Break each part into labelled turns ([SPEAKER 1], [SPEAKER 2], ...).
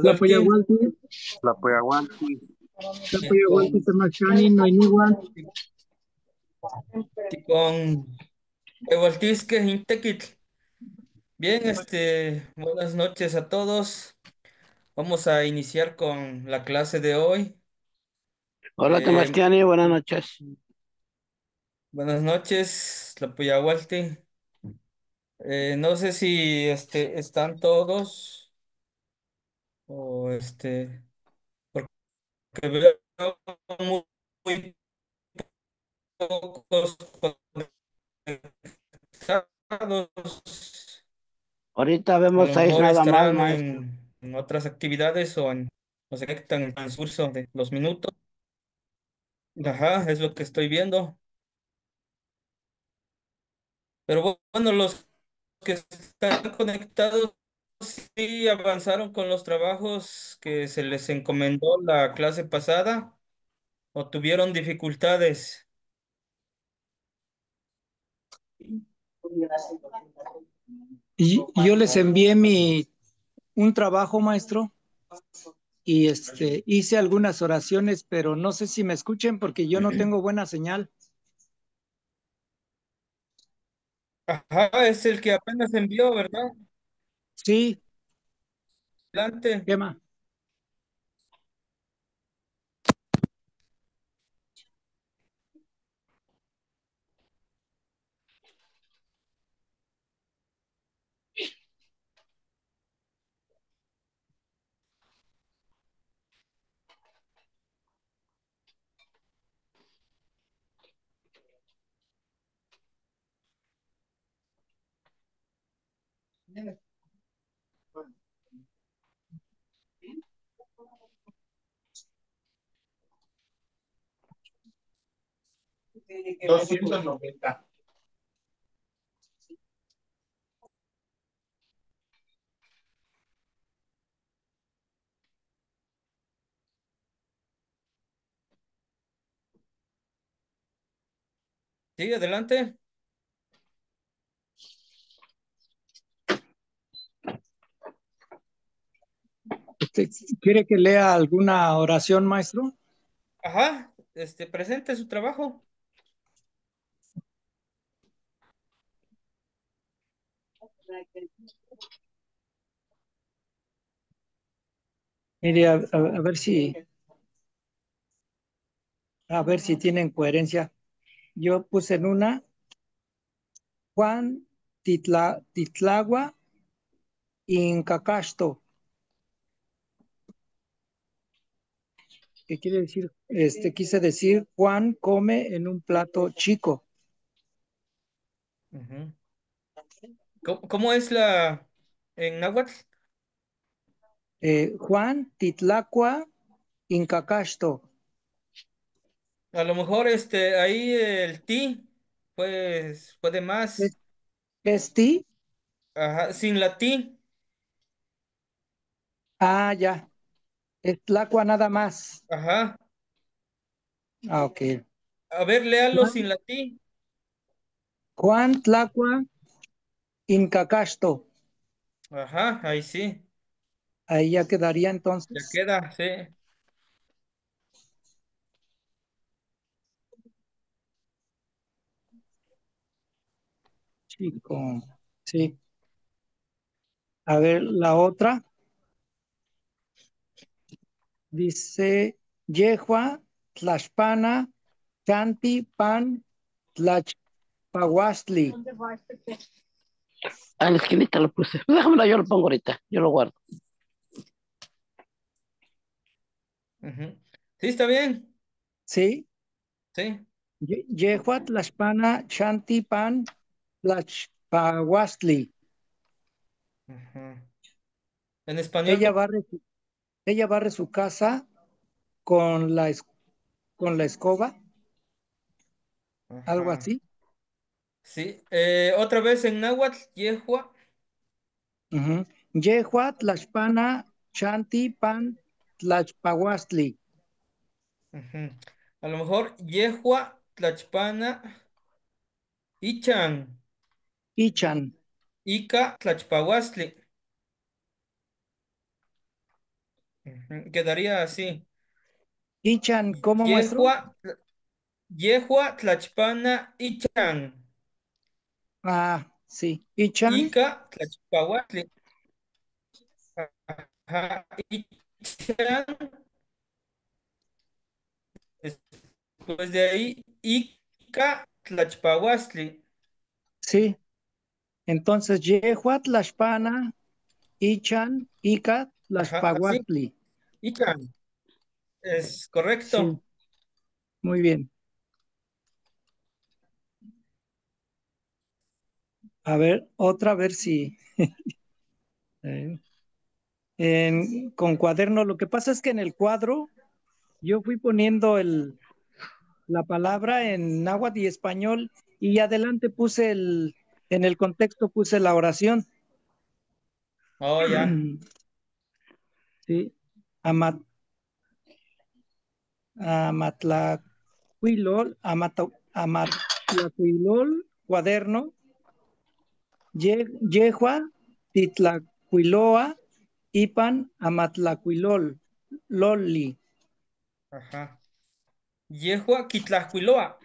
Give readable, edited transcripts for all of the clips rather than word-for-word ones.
[SPEAKER 1] Tlapoya
[SPEAKER 2] Tlapoyahualti,
[SPEAKER 1] Walti,
[SPEAKER 3] Tlapuyahualti,
[SPEAKER 2] Tlapoya Walti,
[SPEAKER 1] Ticon,
[SPEAKER 2] Tamachani, no igual.
[SPEAKER 1] Ticon, Ehualtisque, Jintequitl. Bien, buenas noches a todos. Vamos a iniciar con la clase de hoy.
[SPEAKER 3] Hola,
[SPEAKER 1] Eh,
[SPEAKER 3] Temastiani, buenas noches.
[SPEAKER 1] Buenas noches, Tlapoyahualti. No sé si están todos o porque veo muy, muy pocos conectados.
[SPEAKER 3] Ahorita
[SPEAKER 1] A
[SPEAKER 3] vemos
[SPEAKER 1] lo
[SPEAKER 3] seis
[SPEAKER 1] mejor
[SPEAKER 3] nada más,
[SPEAKER 1] estarán
[SPEAKER 3] maestro.
[SPEAKER 1] en otras actividades o se conectan en el transcurso de los minutos. Ajá, es lo que estoy viendo. Pero bueno, los que están conectados sí avanzaron con los trabajos que se les encomendó la clase pasada o tuvieron dificultades.
[SPEAKER 2] Y yo les envié un trabajo, maestro, y hice algunas oraciones, pero no sé si me escuchen porque yo no tengo buena señal.
[SPEAKER 1] Ajá, es el que apenas envió, ¿verdad?
[SPEAKER 2] Sí,
[SPEAKER 1] Adelante.
[SPEAKER 2] ¿qué más?
[SPEAKER 1] Sí, adelante.
[SPEAKER 2] ¿Usted quiere que lea alguna oración, maestro?
[SPEAKER 1] Ajá, presente su trabajo.
[SPEAKER 2] Mire, a ver si tienen coherencia. Yo puse en una Juan Titlagua Incacasto. ¿Qué quiere decir? Quise decir Juan come en un plato chico.
[SPEAKER 1] Ujú. ¿Cómo es la en náhuatl?
[SPEAKER 2] Juan Titlacua Incacasto.
[SPEAKER 1] A lo mejor ahí el ti, pues puede más.
[SPEAKER 2] ¿Es, es ti?
[SPEAKER 1] Ajá, sin la ti.
[SPEAKER 2] Ah, ya. Es Tlacua nada más.
[SPEAKER 1] Ajá.
[SPEAKER 2] Ah, ok.
[SPEAKER 1] A ver, léalo
[SPEAKER 2] Juan,
[SPEAKER 1] sin la ti.
[SPEAKER 2] Juan Tlacua Incacasto.
[SPEAKER 1] Ajá, ahí sí.
[SPEAKER 2] Ahí ya quedaría
[SPEAKER 1] Ya
[SPEAKER 2] entonces.
[SPEAKER 1] queda, sí.
[SPEAKER 2] Chico. Sí. A ver, la otra. Dice Yehua, Tlaxpana, Chanti, Pan, Tlachpahuastli.
[SPEAKER 3] A la esquinita lo puse. Déjamelo, yo lo pongo ahorita. Yo lo guardo.
[SPEAKER 1] Ujú. Sí, está bien.
[SPEAKER 2] ¿Sí?
[SPEAKER 1] Sí.
[SPEAKER 2] Yehua, Tlaxpana, Chanti, Pan, Tlachpahuastli.
[SPEAKER 1] Ujú. En español,
[SPEAKER 2] Ella
[SPEAKER 1] ¿cómo?
[SPEAKER 2] barre, ella barre su casa con con la escoba, algo
[SPEAKER 1] Ajá.
[SPEAKER 2] así.
[SPEAKER 1] Sí. Otra vez en náhuatl, yehua.
[SPEAKER 2] Ujú. Yehua, Tlaxpana, Chanti, Pan, Tlachpahuastli.
[SPEAKER 1] Ujú. A lo mejor yehua, tlachpana, ichan.
[SPEAKER 2] Ichan.
[SPEAKER 1] Ica tlachpahuastli. Quedaría así.
[SPEAKER 2] Ichan, ¿cómo maestro?
[SPEAKER 1] Yehua, Yehua tlachpana ichan.
[SPEAKER 2] Ah, sí. Ichan,
[SPEAKER 1] Ica tlachpahuastli. Ajá. Ichan. Después de ahí, Ica tlachpahuastli.
[SPEAKER 2] sí. Entonces, Yehuat Tlashpana, Ichan, Ica,
[SPEAKER 1] Ajá, así.
[SPEAKER 2] Tlashpahuatli.
[SPEAKER 1] Ichan. Es
[SPEAKER 2] Sí,
[SPEAKER 1] correcto.
[SPEAKER 2] muy bien. A ver, otra, a ver si eh, con cuaderno. Lo que pasa es que en el cuadro yo fui poniendo la palabra en náhuatl y español y adelante puse en el contexto puse la oración.
[SPEAKER 1] Oh, ya.
[SPEAKER 2] Sí. Amat, Amatlacuilol, Amatlacuilol, cuaderno, Yehua, Titlacuiloa, Ipan, Amatlacuilol, Loli.
[SPEAKER 1] Ajá. Yehua quitlahcuiloa.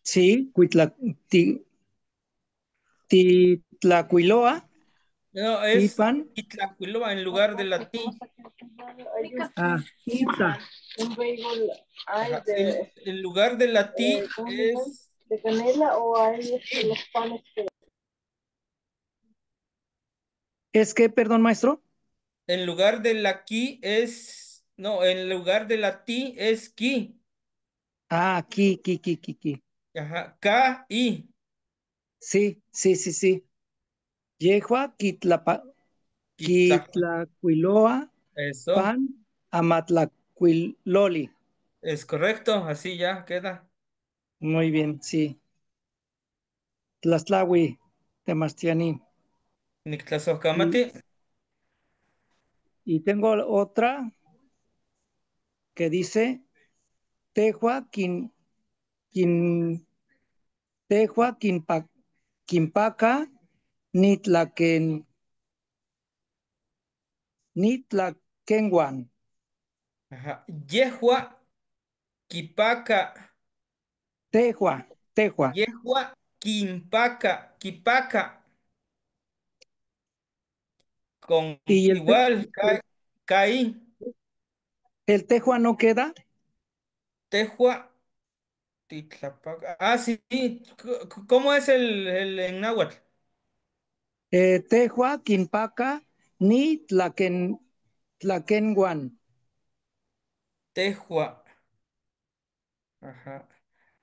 [SPEAKER 2] Sí, Titlacuiloa,
[SPEAKER 1] No, es
[SPEAKER 2] Ipan,
[SPEAKER 1] quitlahcuiloa en lugar de la ti.
[SPEAKER 2] Ita.
[SPEAKER 1] Ajá. En lugar de la ti es.
[SPEAKER 2] ¿Es que, perdón, maestro?
[SPEAKER 1] En lugar de la ki es. No, en lugar de la ti es ki.
[SPEAKER 2] Ah, aquí.
[SPEAKER 1] Ajá. Ka, i.
[SPEAKER 2] Sí, sí, sí, sí. Yehua,
[SPEAKER 1] Quitlah.
[SPEAKER 2] Quitlacuiloa,
[SPEAKER 1] Eso.
[SPEAKER 2] Pan, Amatlacuiloli.
[SPEAKER 1] Es correcto. Así ya queda.
[SPEAKER 2] Muy bien, sí. Tlaxtlahui, Temastiani.
[SPEAKER 1] Nictlasojkamati.
[SPEAKER 2] Y, y tengo otra que dice Tejua, Quin, Tejua, Quimpaca, Nitlaquen, Nitlaquenguan.
[SPEAKER 1] Ajá. Yehua Kipaka.
[SPEAKER 2] Tejua.
[SPEAKER 1] Yehua Kimpaka. Kipaka. Con
[SPEAKER 2] Y
[SPEAKER 1] igual. Kai.
[SPEAKER 2] el Tejua no queda.
[SPEAKER 1] Tehua. Titlapaca. Ah, sí. ¿Cómo es el en náhuatl?
[SPEAKER 2] Tejua, Quimpaca, Tlaquenguan.
[SPEAKER 1] Tehua. Ajá.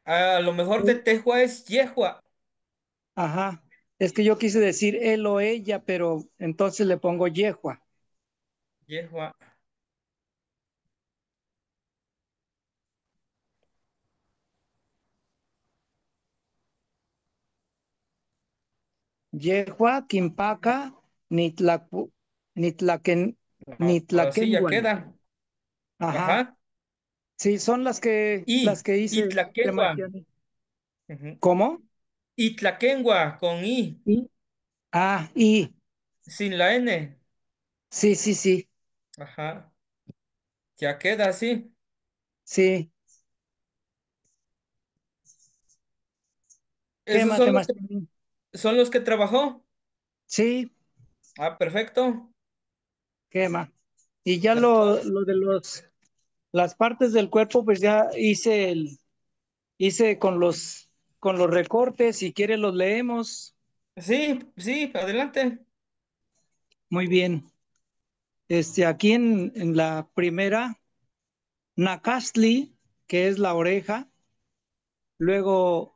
[SPEAKER 1] A lo mejor de Tehua es Yehua.
[SPEAKER 2] Ajá. Es que yo quise decir él o ella, pero entonces le pongo Yehua.
[SPEAKER 1] Yehua.
[SPEAKER 2] Yehua, Quimpaca, Nitlacu, Nitlaquen,
[SPEAKER 1] Así ya
[SPEAKER 2] Nitlaquenguan.
[SPEAKER 1] queda.
[SPEAKER 2] Ajá.
[SPEAKER 1] Ajá.
[SPEAKER 2] Sí, son las que hice de
[SPEAKER 1] Itlaquengua.
[SPEAKER 2] Marciani.
[SPEAKER 1] Ujú.
[SPEAKER 2] ¿Cómo?
[SPEAKER 1] Itlaquengua con I.
[SPEAKER 2] Y, y.
[SPEAKER 1] Sin la N.
[SPEAKER 2] Sí, sí, sí.
[SPEAKER 1] Ajá. Ya queda así.
[SPEAKER 2] Sí.
[SPEAKER 1] Esos
[SPEAKER 2] Quémate, más.
[SPEAKER 1] son los que trabajó.
[SPEAKER 2] Sí,
[SPEAKER 1] Ah, perfecto.
[SPEAKER 2] quema. Y ya
[SPEAKER 1] Perfecto.
[SPEAKER 2] lo de las partes del cuerpo, pues ya hice con los recortes. Si quiere los leemos.
[SPEAKER 1] Sí, sí, adelante.
[SPEAKER 2] Muy bien. Aquí en la primera, Nakastli, que es la oreja. Luego,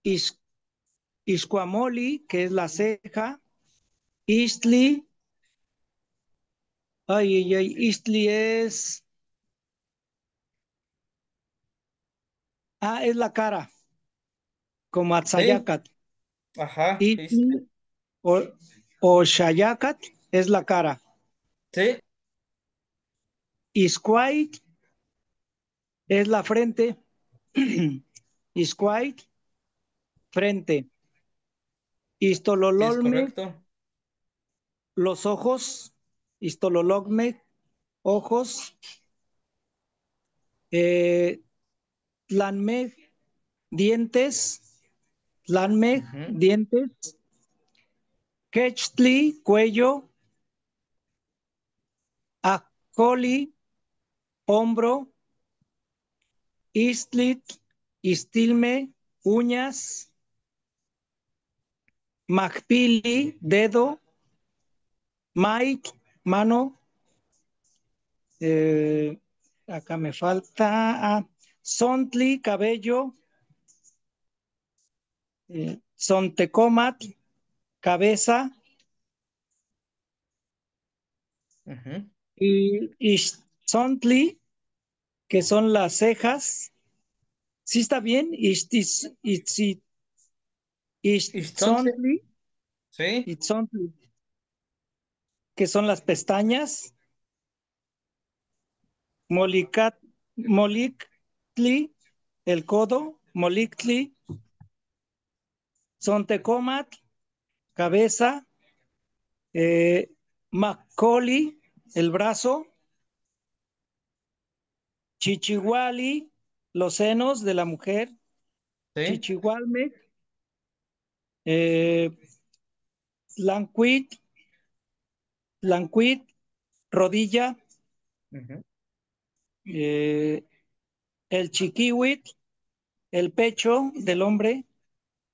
[SPEAKER 2] Is, Iscuamoli, que es la ceja. Istli, Istli es la cara, como
[SPEAKER 1] Sí,
[SPEAKER 2] Atzayacat.
[SPEAKER 1] ajá.
[SPEAKER 2] Istli o, o Shayacat es la cara.
[SPEAKER 1] Sí,
[SPEAKER 2] Isquait es la frente. Isquait, frente.
[SPEAKER 1] Sí, es
[SPEAKER 2] Istolololme,
[SPEAKER 1] correcto.
[SPEAKER 2] los ojos. Istolologme, ojos. Eh, Tlanmeg, dientes. Tlanmeg,
[SPEAKER 1] Ujú,
[SPEAKER 2] dientes. Quechtli, cuello. Acoli, hombro. Istlit, istilme, uñas. Macpili, dedo. Mike, mano. Eh, Acá me falta. Sontli, cabello. Sontecomat, cabeza.
[SPEAKER 1] ujú.
[SPEAKER 2] Y Ixtzontli, que son las cejas. ¿Sí está bien?
[SPEAKER 1] Entonces,
[SPEAKER 2] Ixtzontli,
[SPEAKER 1] sí.
[SPEAKER 2] Ixtzontli, que son las pestañas. Molicat, Molictli, el codo. Molictli, Sontecomat, cabeza. Macaulay, el brazo. Chichihuali, los senos de la mujer.
[SPEAKER 1] Sí.
[SPEAKER 2] Chichihualme, eh, Lanquit, Lanquit, rodilla.
[SPEAKER 1] Ujú,
[SPEAKER 2] eh, el chiquihuit, el pecho del hombre.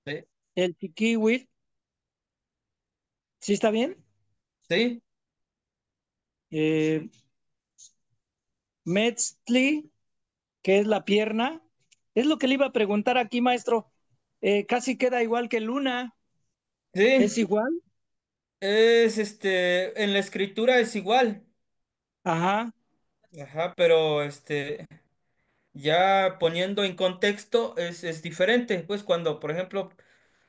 [SPEAKER 1] sí.
[SPEAKER 2] El chiquihuit, ¿sí está bien?
[SPEAKER 1] Sí.
[SPEAKER 2] Eh, Metzli, que es la pierna. Es lo que le iba a preguntar aquí, maestro. Casi queda igual que Luna. ¿Es
[SPEAKER 1] Sí.
[SPEAKER 2] igual?
[SPEAKER 1] En la escritura es igual.
[SPEAKER 2] Ajá.
[SPEAKER 1] Ajá, pero ya poniendo en contexto es diferente. Pues cuando, por ejemplo,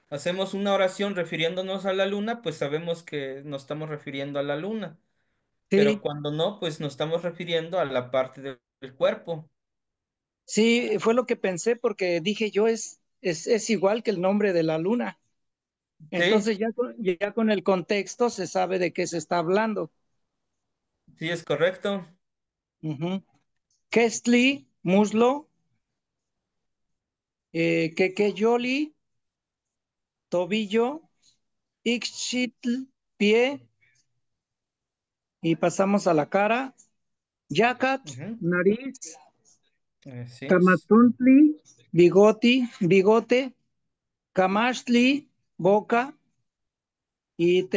[SPEAKER 1] hacemos una oración refiriéndonos a la luna, pues sabemos que nos estamos refiriendo a la luna. Pero
[SPEAKER 2] Sí,
[SPEAKER 1] cuando no, pues nos estamos refiriendo a la parte del cuerpo.
[SPEAKER 2] sí, fue lo que pensé porque dije yo es igual que el nombre de la luna.
[SPEAKER 1] Sí,
[SPEAKER 2] Entonces ya con el contexto se sabe de qué se está hablando.
[SPEAKER 1] sí, es correcto.
[SPEAKER 2] Ujú. Kestli, muslo. Quequeyoli, tobillo. Ixchitl, pie. Y pasamos a la cara. Yacat,
[SPEAKER 1] Ujú,
[SPEAKER 2] nariz.
[SPEAKER 1] así es.
[SPEAKER 2] Camazontli, bigote. Camashli, boca. Y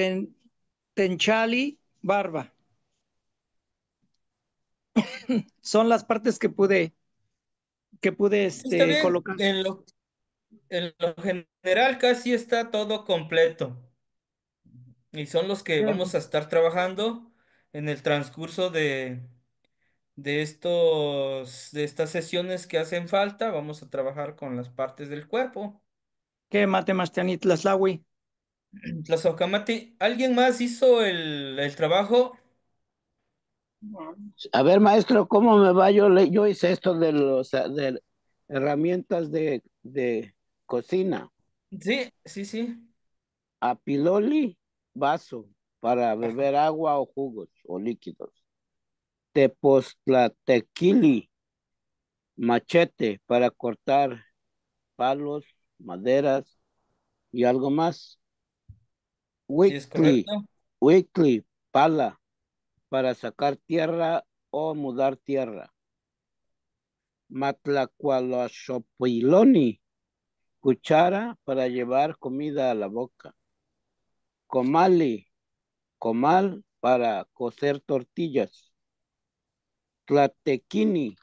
[SPEAKER 2] tenchali, barba. Son las partes que pude
[SPEAKER 1] Está bien.
[SPEAKER 2] colocar.
[SPEAKER 1] En lo general casi está todo completo. Y son los que vamos a estar trabajando en el transcurso de estas sesiones que hacen falta. Vamos a trabajar con las partes del cuerpo.
[SPEAKER 2] ¿Qué mate Tlaslawi?
[SPEAKER 1] Tlazocamati, ¿alguien más hizo el trabajo?
[SPEAKER 3] A ver, maestro, ¿cómo me va? Yo hice esto de herramientas de cocina.
[SPEAKER 1] Sí, sí, sí.
[SPEAKER 3] Apiloli, vaso para
[SPEAKER 1] Ajá.
[SPEAKER 3] beber agua o jugos o líquidos. Tepoztlatequili, machete para cortar palos, maderas y algo más.
[SPEAKER 1] Sí, es
[SPEAKER 3] Wickley,
[SPEAKER 1] correcto.
[SPEAKER 3] Wickley, pala para sacar tierra o mudar tierra. Matlacualoxopiloni, cuchara para llevar comida a la boca. Comali, comal para cocer tortillas. Tlatequini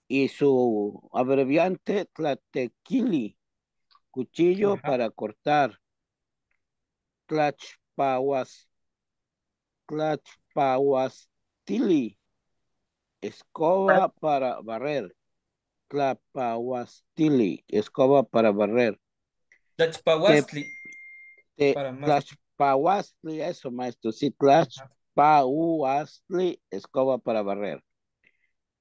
[SPEAKER 3] y su abreviante tlatequili, cuchillo
[SPEAKER 1] Ajá.
[SPEAKER 3] para cortar. Tlachpahuas, tlachpahuastili, escoba para barrer. Tlapahuastili, escoba para barrer. Te,
[SPEAKER 1] Tlachpahuastli, para más.
[SPEAKER 3] Tlachpahuastli, eso maestro, sí,
[SPEAKER 1] Ajá.
[SPEAKER 3] Tlachpahuastli, escoba para barrer.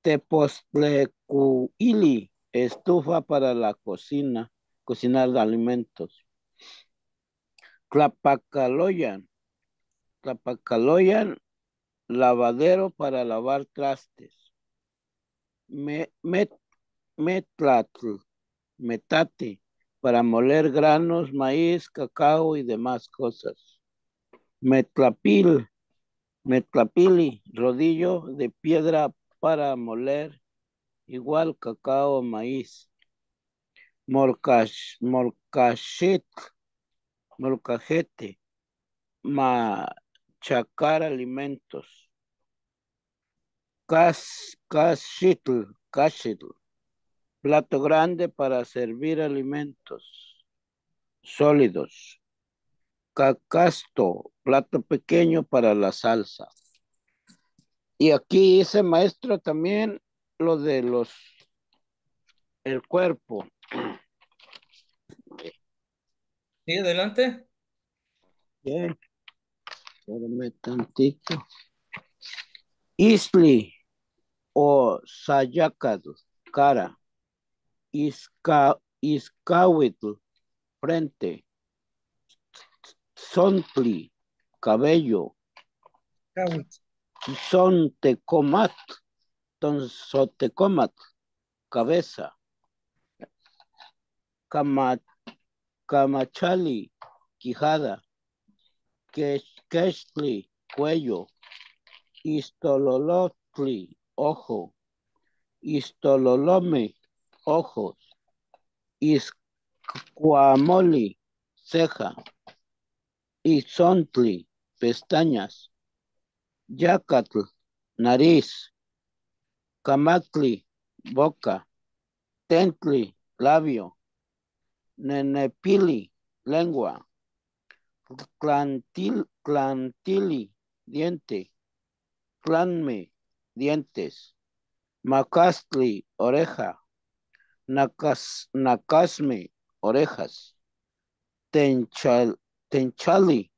[SPEAKER 3] Tepoztlecuili, estufa para la cocina, cocinar alimentos. Tlapacaloyan. Tlapacaloyan, lavadero para lavar trastes. Metlatl, metate, para moler granos, maíz, cacao y demás cosas. Metlapil, metlapili, rodillo de piedra para moler, igual cacao, maíz. Molcachet, molcajete, machacar alimentos. Cashitl, plato grande para servir alimentos sólidos. Cacasto, plato pequeño para la salsa. Y aquí dice maestro también lo de el cuerpo.
[SPEAKER 1] Sí, adelante.
[SPEAKER 3] Bien, espérame tantito. Isli o Sayacatl, cara. Iscawitl, frente. Sontli, cabello.
[SPEAKER 2] Cawit.
[SPEAKER 3] Sontecomat, tonsotecomat, cabeza. Cama, camachali, quijada. Quextli, cuello. Istololotli, ojo. Istololome, ojos. Iscuamoli, ceja. Izontli, pestañas. Yacatl, nariz. Camacli, boca. Tentli, labio. Nenepili, lengua. Clantili, diente. Clanme, dientes. Macastli, oreja. Nacasme, orejas. Tenchali,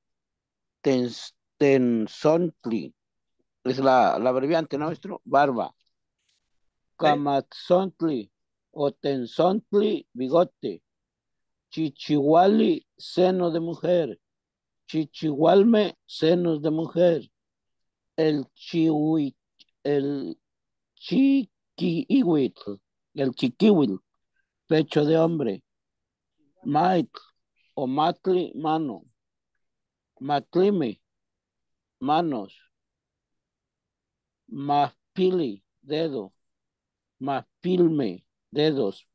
[SPEAKER 3] tensontli. Es la abreviante, ¿no, maestro? Barba.
[SPEAKER 1] Sí.
[SPEAKER 3] Camatzontli o tensontli, bigote. Chichihuali, seno de mujer. Chichihualme, senos de mujer. El chihui, el chiquihuitl, el chiquihuitl, pecho de hombre. Mait o matli, mano. Matlime, manos. Mapili, dedo. Mapilme, dedos.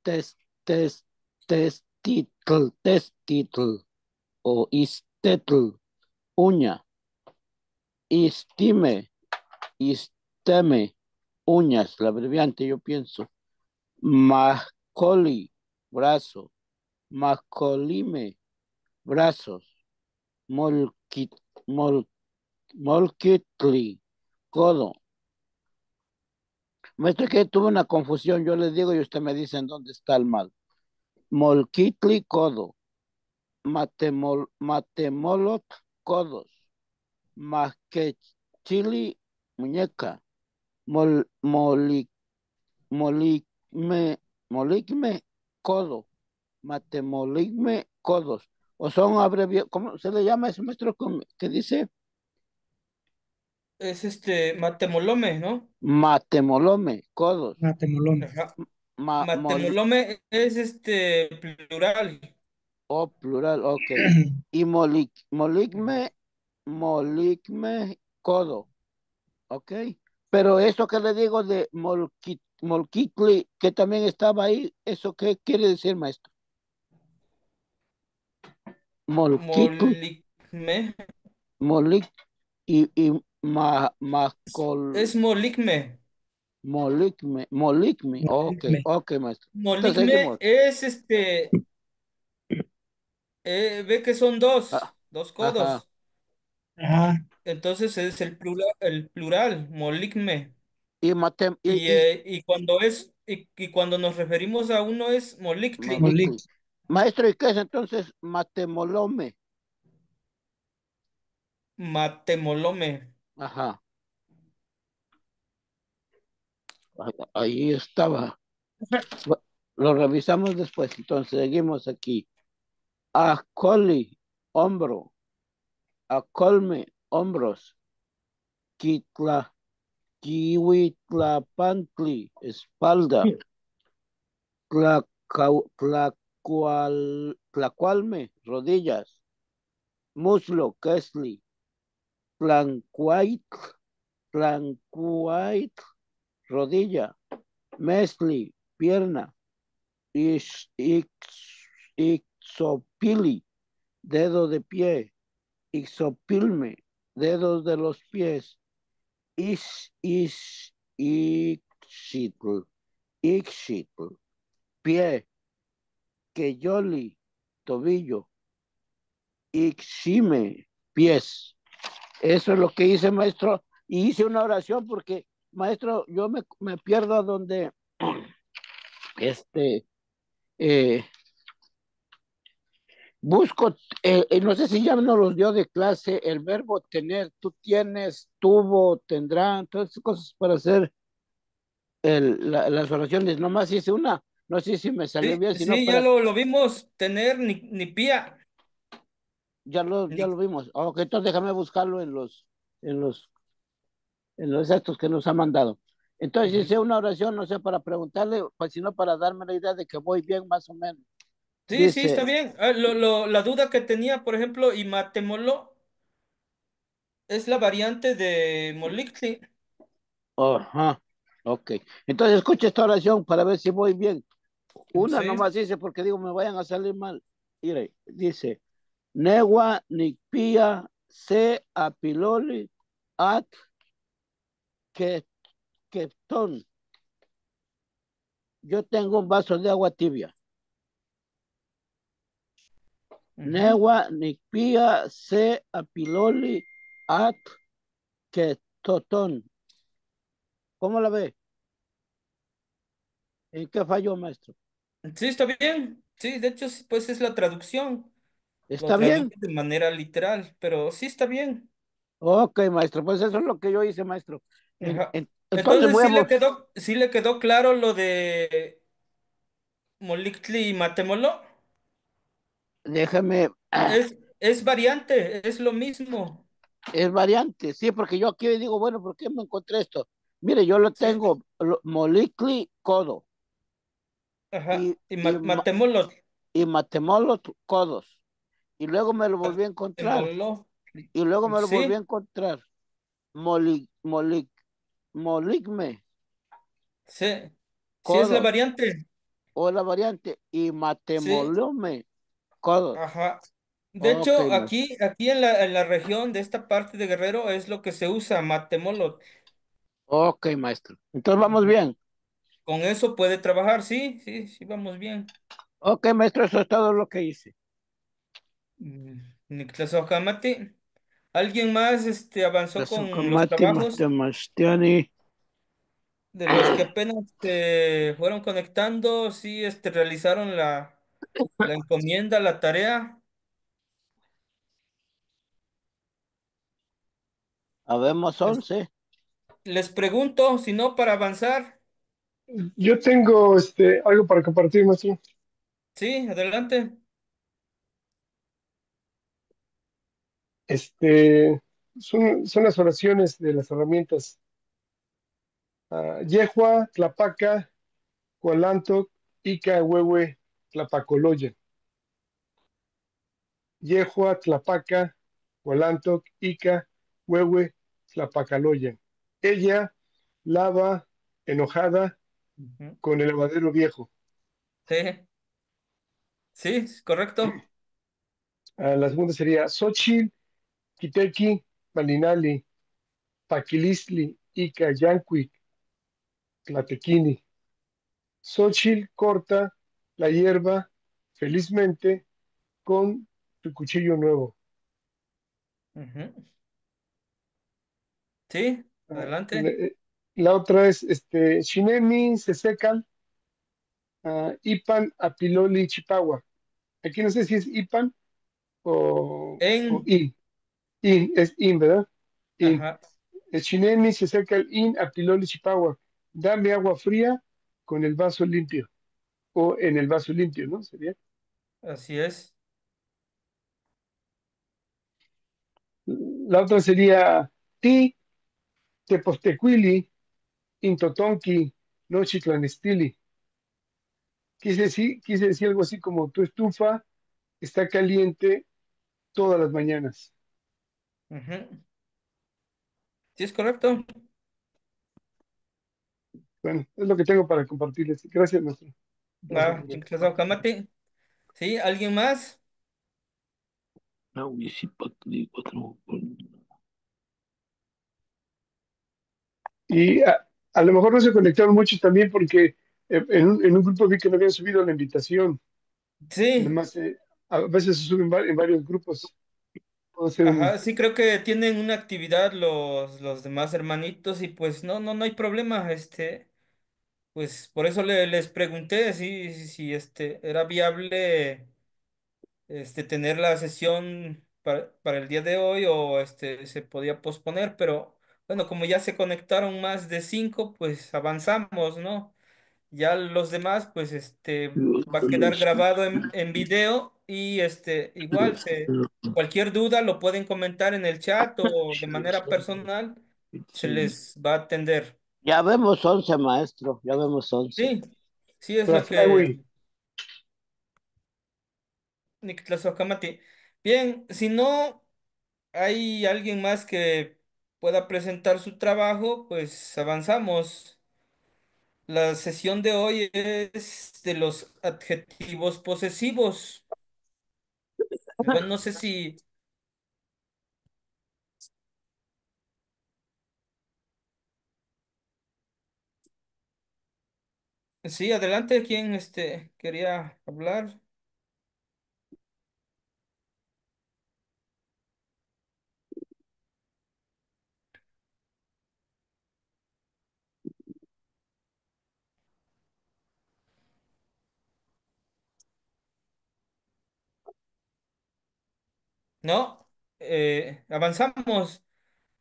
[SPEAKER 3] Test, test, testitl o istetl, uña. Istime, isteme, uñas, la abreviante yo pienso. Mascoli, brazo. Mascolime, brazos. Molquit, mol, molquitli, codo. Maestro, que tuve una confusión, yo les digo y usted me dice en dónde está el mal. Molquitli, codo. Matemolot, codos. Masquechili, muñeca. Mol, moli, moligme, moligme, codo. Matemoligme, codos. O son abreviados, ¿cómo se le llama ese maestro que dice?
[SPEAKER 1] Es Matemolome, ¿no?
[SPEAKER 3] Matemolome, codos.
[SPEAKER 2] Guatemolón.
[SPEAKER 1] Ajá.
[SPEAKER 3] Ma, moli,
[SPEAKER 1] Matemolome es plural.
[SPEAKER 3] o plural, ok. Y moligme, moligme, codo, ok. Pero eso que le digo de molquitli, que también estaba ahí, ¿eso qué quiere decir, maestro? Molquitli,
[SPEAKER 1] Moligme.
[SPEAKER 3] molic, y mascol,
[SPEAKER 1] Es moligme.
[SPEAKER 3] moligme, ok,
[SPEAKER 2] Moligme.
[SPEAKER 3] ok, maestro. Entonces
[SPEAKER 1] Moligme
[SPEAKER 3] seguimos.
[SPEAKER 1] es ve que son
[SPEAKER 3] Ah,
[SPEAKER 1] dos
[SPEAKER 3] ajá.
[SPEAKER 1] codos.
[SPEAKER 2] Ajá.
[SPEAKER 1] Entonces es el plural, moligme.
[SPEAKER 3] Y matem,
[SPEAKER 1] Y cuando y cuando nos referimos a uno es molictli.
[SPEAKER 2] Molig.
[SPEAKER 3] molicli. Maestro, ¿y qué es entonces matemolome?
[SPEAKER 1] Matemolome.
[SPEAKER 3] Ajá. Ahí estaba. Lo revisamos después. Entonces, seguimos aquí. Acoli, hombro. Acolme, hombros. Quitla, Quihuitlapantli, espalda. Tlacualme, rodillas. Muslo, Kesli. Planquait, Planquait, rodilla. Mesli, pierna. Ixopili, dedo de pie. Ixopilme, dedos de los pies. Ixitl, Ixitl, pie. Queyoli, tobillo. Ixime, pies. Eso es lo que hice, maestro. Y hice una oración porque, maestro, yo me pierdo a donde, este, eh, busco, no sé si ya nos los dio de clase, el verbo tener, tú tienes, tuvo, tendrán, todas esas cosas para hacer las oraciones. Nomás hice una, no sé si me salió
[SPEAKER 1] Sí,
[SPEAKER 3] bien, sino
[SPEAKER 1] sí, ya
[SPEAKER 3] para,
[SPEAKER 1] lo vimos tener ni pía.
[SPEAKER 3] ya lo vimos. Ok, entonces déjame buscarlo en los, en los estos que nos ha mandado. Entonces
[SPEAKER 1] Ujú.
[SPEAKER 3] hice una oración, no sé, para preguntarle, pues sino para darme la idea de que voy bien más o menos.
[SPEAKER 1] Sí, sí,
[SPEAKER 3] Dice,
[SPEAKER 1] está bien. La duda que tenía, por ejemplo, y matemolo es la variante de Molictli.
[SPEAKER 3] ajá, ok. Entonces escucha esta oración para ver si voy bien. Una
[SPEAKER 1] Sí.
[SPEAKER 3] nomás dice, porque digo, me vayan a salir mal. Mire, dice, Newa, Nikpia, Se, Apiloli, At, que, Keton. Yo tengo un vaso de agua tibia.
[SPEAKER 1] Ujú.
[SPEAKER 3] Newa, Nikpia, Se, Apiloli, At, Ketoton. ¿Cómo la ve? ¿En qué falló, maestro?
[SPEAKER 1] Sí, está bien. Sí, de hecho, sí, pues es la traducción. Lo
[SPEAKER 3] ¿Está
[SPEAKER 1] traduce
[SPEAKER 3] bien?
[SPEAKER 1] de manera literal, pero sí está bien.
[SPEAKER 3] Ok, maestro, pues eso es lo que yo hice, maestro.
[SPEAKER 1] Ajá.
[SPEAKER 3] Entonces
[SPEAKER 1] Entonces
[SPEAKER 3] voy a...
[SPEAKER 1] sí le quedó claro lo de Molictli y Matemolo.
[SPEAKER 3] Déjeme...
[SPEAKER 1] Es variante, es lo mismo.
[SPEAKER 3] Es variante, sí, porque yo aquí digo, bueno, ¿por qué me encontré esto? Mire, yo lo
[SPEAKER 1] Sí.
[SPEAKER 3] tengo, Molicli, codo,
[SPEAKER 1] Ajá.
[SPEAKER 3] y,
[SPEAKER 1] Y
[SPEAKER 3] y,
[SPEAKER 1] Matemolo.
[SPEAKER 3] y Matemolo, codos. Y luego me lo volví a encontrar.
[SPEAKER 1] Matemolo.
[SPEAKER 3] Y luego me lo volví a
[SPEAKER 1] Sí,
[SPEAKER 3] encontrar. Moli, moli, Moligme,
[SPEAKER 1] sí. Sí es la
[SPEAKER 3] codos,
[SPEAKER 1] variante.
[SPEAKER 3] o la variante. Y
[SPEAKER 1] Sí.
[SPEAKER 3] Matemolome, codos.
[SPEAKER 1] Ajá. De
[SPEAKER 3] Ok,
[SPEAKER 1] hecho,
[SPEAKER 3] maestro.
[SPEAKER 1] aquí en la región de esta parte de Guerrero es lo que se usa, Matemolo.
[SPEAKER 3] Ok, maestro. Entonces vamos
[SPEAKER 1] Ujú.
[SPEAKER 3] bien.
[SPEAKER 1] Con eso puede trabajar, sí, sí, sí, vamos bien.
[SPEAKER 3] Ok, maestro, eso es todo lo que hice.
[SPEAKER 1] Niklas Okamati. ¿Alguien más avanzó con los
[SPEAKER 3] Mati,
[SPEAKER 1] trabajos
[SPEAKER 3] Matemastiani.
[SPEAKER 1] de los que apenas se fueron conectando? Sí, realizaron la encomienda, la tarea.
[SPEAKER 3] Habemos
[SPEAKER 1] Les,
[SPEAKER 3] 11.
[SPEAKER 1] les pregunto, si no, para avanzar.
[SPEAKER 4] Yo tengo algo para compartir, maestro.
[SPEAKER 1] Sí, adelante.
[SPEAKER 4] Este, son las oraciones de las herramientas. Yehua, Tlapaca, Cualantoc, Ica, Huehue, Tlapacoloya. Yehua, Tlapaca, Cualantoc, Ica, Huehue, Tlapacaloya. Ella lava enojada
[SPEAKER 1] Ujú.
[SPEAKER 4] con el lavadero viejo.
[SPEAKER 1] Sí, sí, es correcto.
[SPEAKER 4] La segunda sería Xochitl, Quitequi, Malinali, Paquilistli, Ica, Yanqui, Tlatequini. Xochitl corta la hierba felizmente con tu cuchillo nuevo.
[SPEAKER 1] Ujú. Sí,
[SPEAKER 4] Ah,
[SPEAKER 1] adelante.
[SPEAKER 4] le- la otra es Shinemi Sesecal, Ipan Apiloli Chipagua. Aquí no sé si es Ipan o
[SPEAKER 1] En,
[SPEAKER 4] In. In, es In, ¿verdad? In.
[SPEAKER 1] ajá.
[SPEAKER 4] Shinemi Sesecal In Apiloli Chipagua. Dame agua fría con el vaso limpio. o en el vaso limpio, ¿no? Sería.
[SPEAKER 1] Así es.
[SPEAKER 4] La otra sería ti, tepostecuili, intotonki, no chitlanestili. Quise decir algo así como tu estufa está caliente todas las mañanas.
[SPEAKER 1] Ujú. Sí, es correcto.
[SPEAKER 4] Bueno, es lo que tengo para compartirles. Gracias, maestro.
[SPEAKER 1] Ah, Nictlazohcamati. ¿Sí? ¿Alguien más?
[SPEAKER 4] Y a lo mejor no se conectaron muchos también porque en un grupo vi que no habían subido la invitación.
[SPEAKER 1] Sí.
[SPEAKER 4] Además, a veces se suben en varios grupos. Puedo hacer
[SPEAKER 1] Ajá, sí, creo que tienen una actividad los demás hermanitos y pues no hay problema. Pues por eso les pregunté si era viable tener la sesión para el día de hoy o se podía posponer, pero bueno, como ya se conectaron más de 5, pues avanzamos, ¿no? Ya los demás, pues va a quedar grabado en video y igual cualquier duda lo pueden comentar en el chat o de manera personal, se les va a atender.
[SPEAKER 3] Ya vemos 11, maestro, ya vemos 11.
[SPEAKER 1] Sí, sí es lo que
[SPEAKER 4] Tlaflahui.
[SPEAKER 1] Nictlazohcamati. Bien, si no hay alguien más que pueda presentar su trabajo, pues avanzamos. La sesión de hoy es de los adjetivos posesivos. Bueno, no sé si... Sí, adelante, ¿quién quería hablar? No, avanzamos.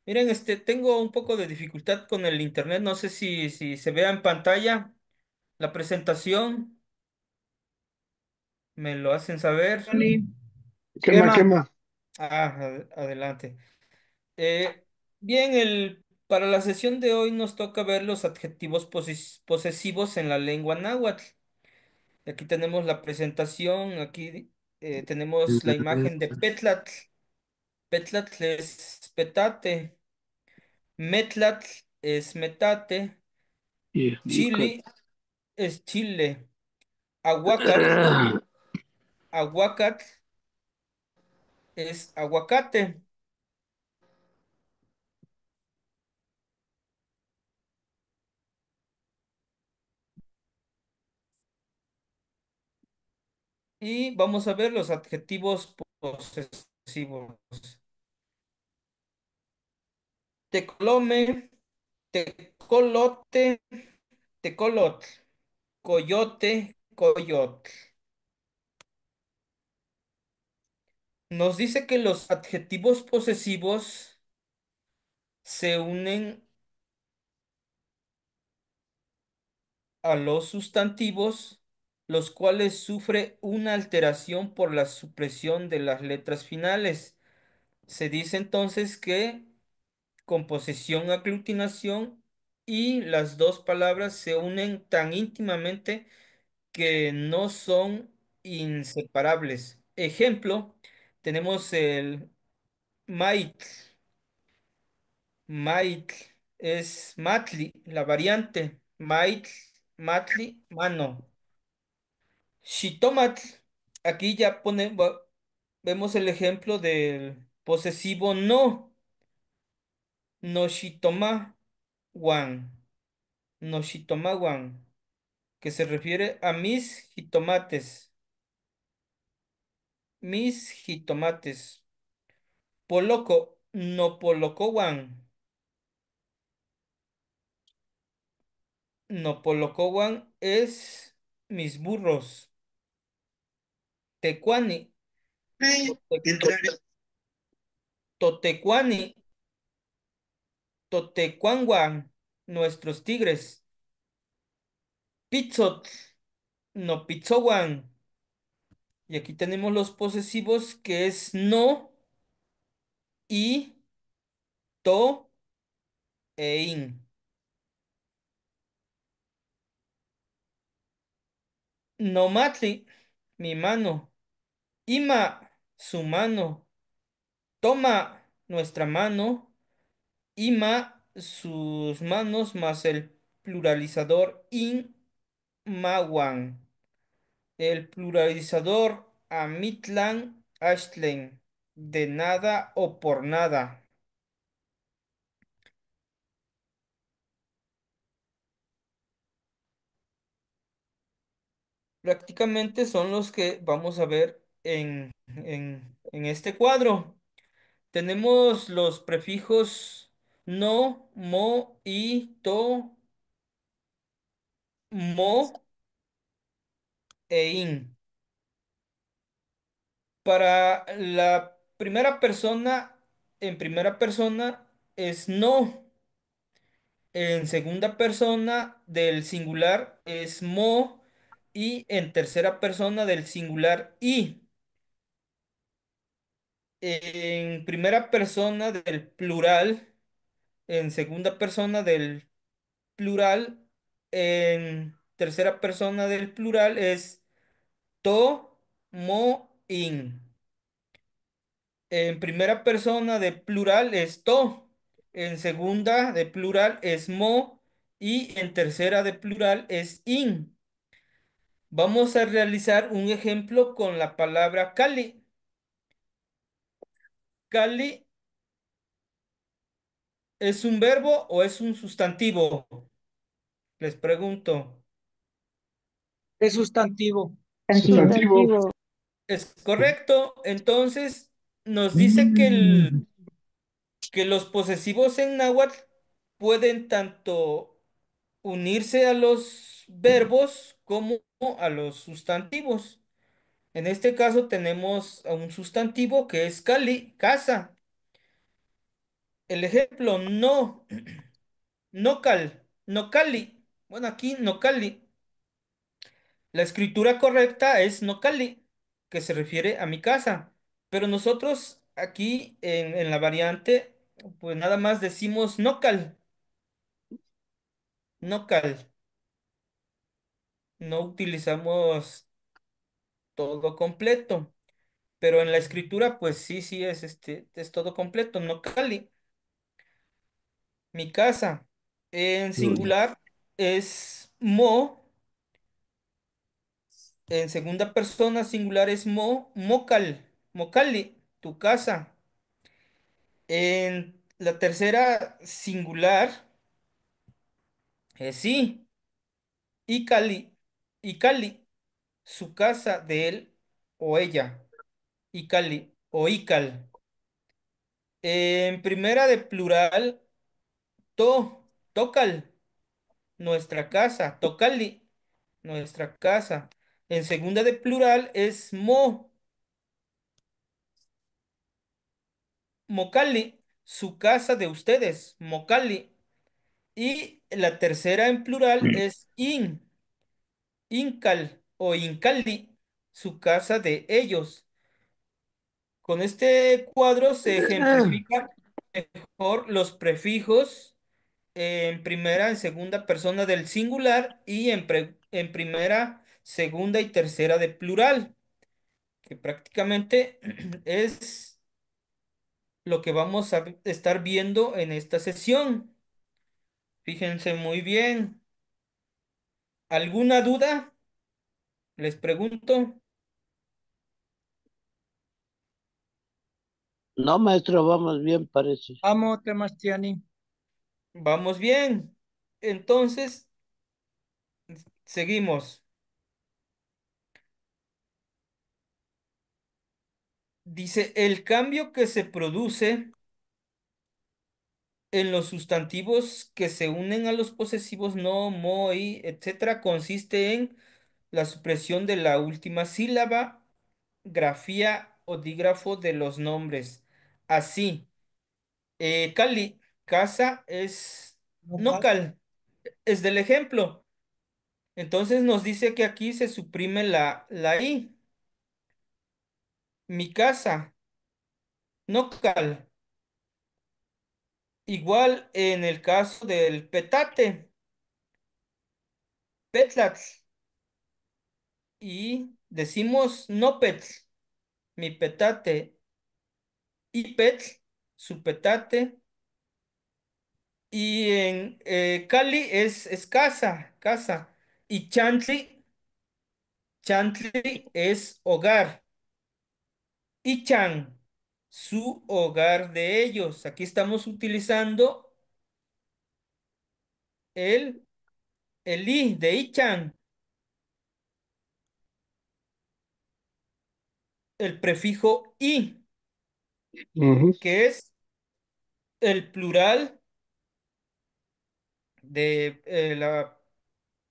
[SPEAKER 1] Miren, tengo un poco de dificultad con el internet. No sé si se vea en pantalla la presentación. ¿Me lo hacen saber?
[SPEAKER 2] Tony,
[SPEAKER 4] Quema,
[SPEAKER 2] Emma,
[SPEAKER 4] quema.
[SPEAKER 1] Ah, adelante. Bien, para la sesión de hoy nos toca ver los adjetivos posesivos en la lengua náhuatl. Aquí tenemos la presentación, aquí tenemos la imagen de Petlatl. Petlatl es petate, Metlatl es metate, Chili es chile, Aguacatl, aguacatl es aguacate. Y vamos a ver los adjetivos posesivos. Teclome, tecolote, tecolotl, coyote, coyotl. Nos dice que los adjetivos posesivos se unen a los sustantivos, los cuales sufre una alteración por la supresión de las letras finales. Se dice entonces que composición, aglutinación y las dos palabras se unen tan íntimamente que no son inseparables. Ejemplo, tenemos el maitl. Maitl es matli, la variante. Maitl, matli, mano. Shitomatl, aquí ya vemos el ejemplo del posesivo no. No shitoma wan. No shitoma wan, que se refiere a mis jitomates. Mis jitomates. Poloco, no poloco wan. No poloco wan es mis burros. Tecuani, totecuani, totecuanguan, nuestros tigres. Pizzot, no pitzowan. Y aquí tenemos los posesivos que es no, y, to e in. No matli, mi mano. Ima, su mano. Toma, nuestra mano. Ima, sus manos, más el pluralizador in, mawan. El pluralizador amitlan, ashtlen. De nada o por nada. Prácticamente son los que vamos a ver en este cuadro. Tenemos los prefijos no, mo, y, to, mo e in. Para la primera persona, en primera persona es no. En segunda persona del singular es mo. Y en tercera persona del singular y. En primera persona del plural, en segunda persona del plural, en tercera persona del plural es to, mo, in. En primera persona de plural es to, en segunda de plural es mo y en tercera de plural es in. Vamos a realizar un ejemplo con la palabra Cali. Cali, ¿es un verbo o es un sustantivo? Les pregunto.
[SPEAKER 2] Es sustantivo.
[SPEAKER 4] Sustantivo.
[SPEAKER 3] Sustantivo.
[SPEAKER 1] Es correcto. Entonces nos dice
[SPEAKER 2] Mm.
[SPEAKER 1] que los posesivos en náhuatl pueden tanto unirse a los verbos como a los sustantivos. En este caso tenemos a un sustantivo que es cali, casa. El ejemplo no, no cal, no cali. Bueno, aquí no cali. La escritura correcta es no cali, que se refiere a mi casa. Pero nosotros aquí en la variante, pues nada más decimos no cal, no cal. No utilizamos todo completo. Pero en la escritura, pues sí, sí es es todo completo, no cali. Mi casa. En singular es mo. En segunda persona singular es mo, mocal, mocali, tu casa. En la tercera singular es sí, Icali, Icali, su casa de él o ella, Icali o Ical. En primera de plural, tocal, nuestra casa, tocali, nuestra casa. En segunda de plural es mocali, su casa de ustedes, mocali. Y la tercera en plural es incal o incali, su casa de ellos. Con este cuadro se ejemplifica mejor los prefijos en primera, en segunda persona del singular y en primera, segunda y tercera de plural, que prácticamente es lo que vamos a estar viendo en esta sesión. Fíjense muy bien. ¿Alguna duda? Les pregunto.
[SPEAKER 3] No, maestro, vamos bien, parece.
[SPEAKER 2] Amo, Temastiani.
[SPEAKER 1] Vamos bien. Entonces, seguimos. Dice, el cambio que se produce en los sustantivos que se unen a los posesivos no, mo, y, etcétera, consiste en la supresión de la última sílaba, grafía o dígrafo de los nombres. Así, Cali, casa es no
[SPEAKER 2] Vocal.
[SPEAKER 1] cal, es del ejemplo. Entonces nos dice que aquí se suprime la I. Mi casa, no cal. Igual en el caso del petate, petlatl. Y decimos no petl, mi petate. Y petl, su petate. Y en Cali es casa, casa. Y chantli, chantli es hogar. Y chan, su hogar de ellos. Aquí estamos utilizando el, el i de ichan, el prefijo i,
[SPEAKER 4] Ujú.
[SPEAKER 1] que es el plural de la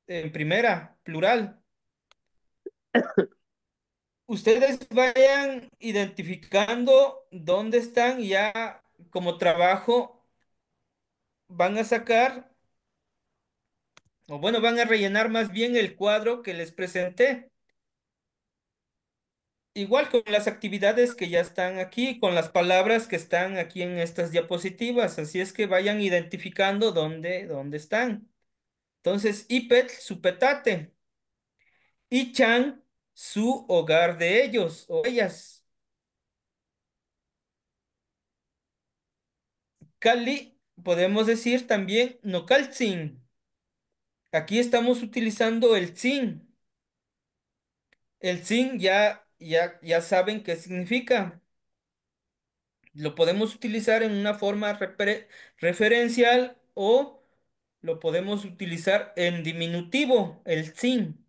[SPEAKER 1] en primera, plural. Ustedes vayan identificando dónde están y ya como trabajo van a sacar, o bueno, van a rellenar más bien el cuadro que les presenté. Igual con las actividades que ya están aquí, con las palabras que están aquí en estas diapositivas. Así es que vayan identificando dónde están. Entonces, Ipet, su petate. Ichan, su hogar de ellos o ellas. Cali, podemos decir también Nocaltzin. Aquí estamos utilizando el tzin. El tzin ya saben qué significa. Lo podemos utilizar en una forma referencial o lo podemos utilizar en diminutivo, el tzin.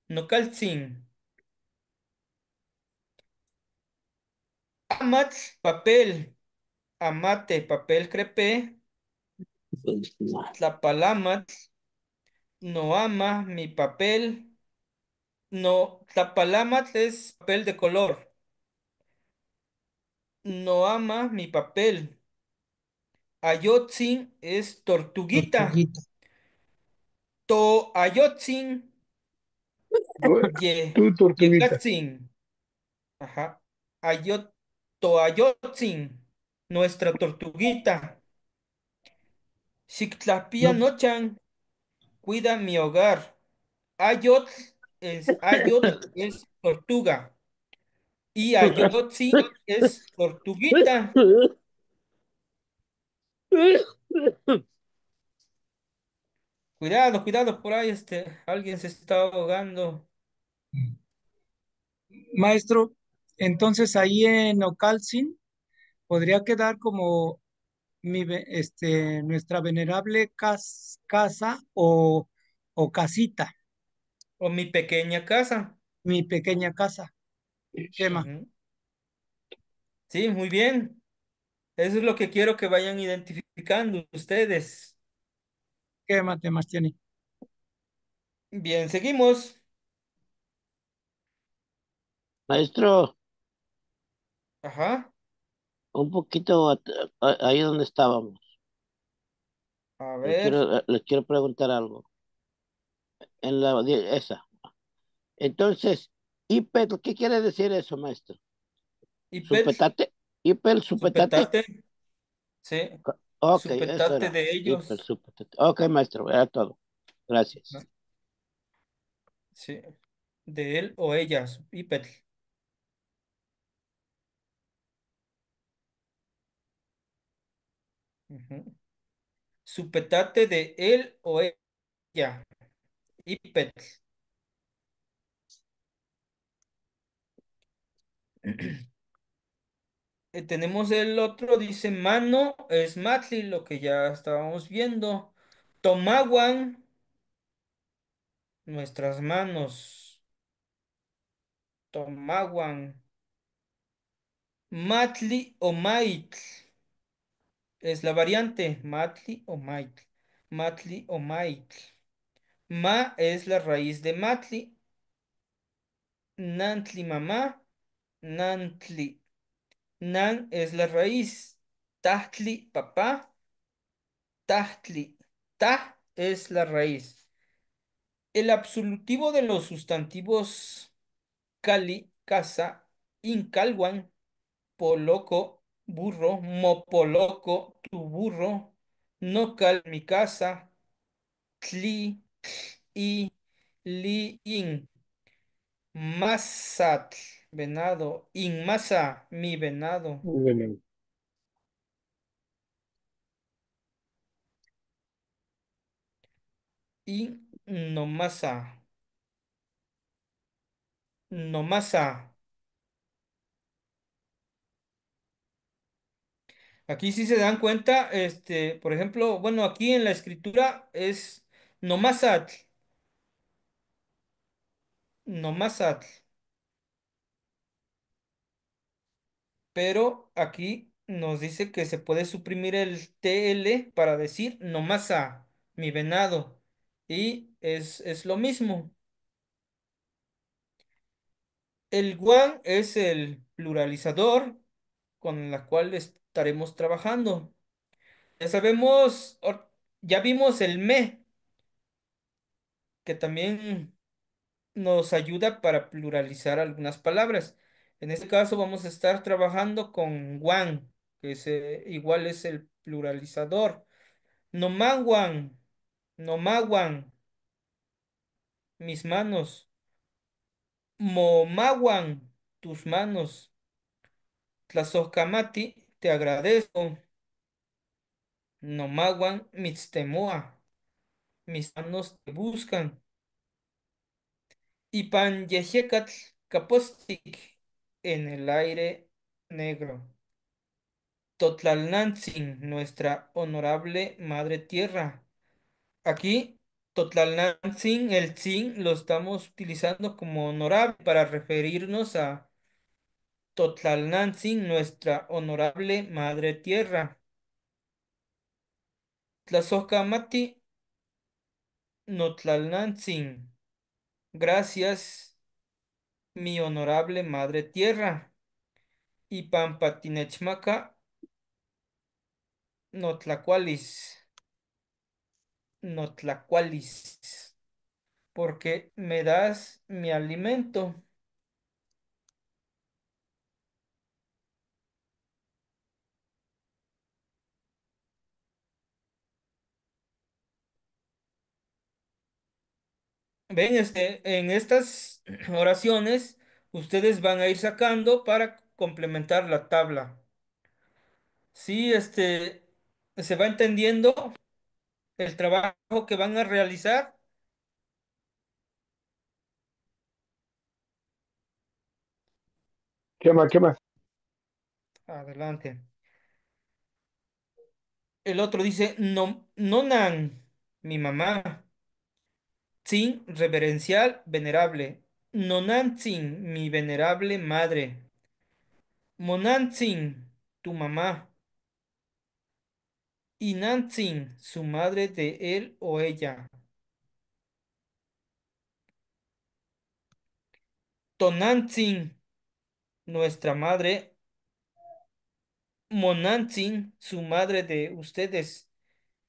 [SPEAKER 1] Nocaltzin. Amat, papel. Amate, papel crepé. Tlapalamat, no ama, mi papel. No, Tlapalamat es papel de color. No ama mi papel. Ayotzin es tortuguita.
[SPEAKER 2] Tortuguita.
[SPEAKER 1] To ayotzin ye
[SPEAKER 4] Tu tortuguita.
[SPEAKER 1] yegatzin. Ajá. Ayot to ayotzin. Nuestra tortuguita. Xictlapia
[SPEAKER 2] No,
[SPEAKER 1] nochan. Cuida mi hogar. Ayotl es tortuga. Y ayotzin es tortuguita. Cuidado, cuidado por ahí, alguien se está ahogando.
[SPEAKER 2] maestro, entonces ahí en Ocalzin podría quedar como nuestra venerable casa o casita,
[SPEAKER 1] O mi pequeña casa.
[SPEAKER 2] mi pequeña casa. Quema,
[SPEAKER 1] Ujú. Sí, muy bien. Eso es lo que quiero que vayan identificando ustedes.
[SPEAKER 2] quema, Temastiani.
[SPEAKER 1] Bien, seguimos.
[SPEAKER 3] Maestro,
[SPEAKER 1] Ajá.
[SPEAKER 3] un poquito ahí donde estábamos.
[SPEAKER 1] A
[SPEAKER 3] Le quiero,
[SPEAKER 1] ver.
[SPEAKER 3] le quiero preguntar algo. En esa. Entonces, IPET, ¿qué quiere decir eso, maestro?
[SPEAKER 1] Y pet,
[SPEAKER 3] ¿Supetate? ¿IPEL,
[SPEAKER 1] su
[SPEAKER 3] supetate?
[SPEAKER 1] petate. Sí.
[SPEAKER 3] Ok,
[SPEAKER 1] Su
[SPEAKER 3] eso
[SPEAKER 1] petate
[SPEAKER 3] era.
[SPEAKER 1] de
[SPEAKER 3] IPEL,
[SPEAKER 1] ellos.
[SPEAKER 3] supetate. Ok, maestro, era todo.
[SPEAKER 1] Ajá.
[SPEAKER 3] Gracias.
[SPEAKER 1] Sí. De él o ellas. Y pet. Ujú. Su petate de él o ella. Y pet. Tenemos el otro, dice mano, es matli, lo que ya estábamos viendo. Tomawan, nuestras manos. Tomawan. Matli o maitl. Es la variante. Matli o maitl. Matli o maitl. Ma es la raíz de matli. Nantli mamá. Nantli. Nan es la raíz. Tahtli papá. Tahtli. Ta es la raíz. El absolutivo de los sustantivos cali, casa, incalwan, poloco, burro, mopoloco, tu burro, nocal, mi casa, tli, y, li, in, masatl, venado, inmasa, mi venado,
[SPEAKER 4] Bueno,
[SPEAKER 1] in, nomasa, nomasa. Aquí sí se dan cuenta, por ejemplo, bueno, aquí en la escritura es nomasatl, nomasatl, pero aquí nos dice que se puede suprimir el TL para decir nomasa, mi venado, y es lo mismo. El guan es el pluralizador con el cual estaremos trabajando. Ya sabemos, ya vimos el me, que también nos ayuda para pluralizar algunas palabras. En este caso vamos a estar trabajando con Wan, que igual es el pluralizador. Nomawan, Nomawan, mis manos. Momawan, tus manos. Tlazocamati, te agradezco. Nomawan, mitztemoa, mis manos te buscan. Ipan yejecatl, capostic, en el aire negro. Totlalnantzin, nuestra honorable madre tierra. Aquí, Totlalnantzin, el tzin lo estamos utilizando como honorable para referirnos a Totlalnantzin, nuestra honorable madre tierra. Tlazocamati, Notlalnantzin, gracias, mi honorable madre tierra. Y Pampatinechmaca, Notlacualis, Notlacualis, porque me das mi alimento. Ven, en estas oraciones, ustedes van a ir sacando para complementar la tabla. Sí, se va entendiendo el trabajo que van a realizar.
[SPEAKER 4] ¿qué más? ¿Qué más?
[SPEAKER 1] Adelante. El otro dice, no, nonan, mi mamá. Tzin, reverencial, venerable. Nonantzin, mi venerable madre. Monantzin, tu mamá. Inantzin, su madre de él o ella. Tonantzin, nuestra madre. Monantzin, su madre de ustedes.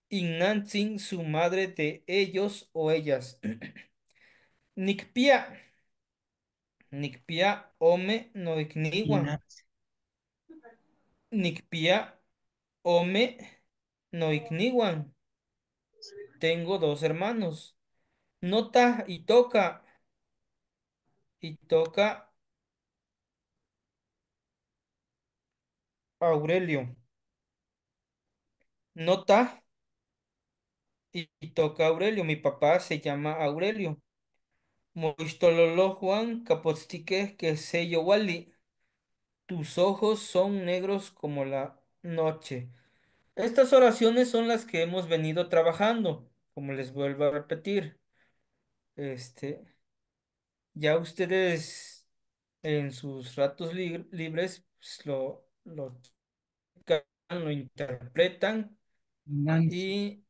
[SPEAKER 1] Innantzin, su madre de ellos o ellas. Nikpia, Nikpia, ome, no ikniwan.
[SPEAKER 2] Ina-
[SPEAKER 1] Nikpia, ome, no ikniwan. Tengo dos hermanos. Nota y toca Aurelio. Nota y toca Aurelio. Mi papá se llama Aurelio. Moistololo Juan Capostique que sello Wally. Tus ojos son negros como la noche. Estas oraciones son las que hemos venido trabajando, como les vuelvo a repetir. Este, ya ustedes en sus ratos libres pues, lo interpretan
[SPEAKER 2] Nancy,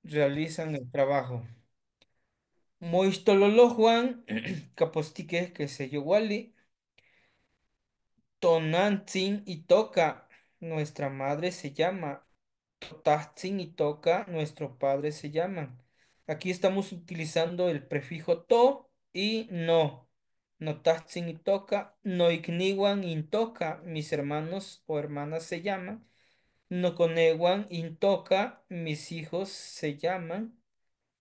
[SPEAKER 1] y realizan el trabajo. Moistololo Juan, Capostique, que se yo Wally, Tonantzin y Toca, nuestra madre se llama, Totahtzin y Toca, nuestro padre se llaman. Aquí estamos utilizando el prefijo to y no. No tatzin y toca, no ikniwan intoka, mis hermanos o hermanas se llaman. No coneguan intoka, mis hijos se llaman.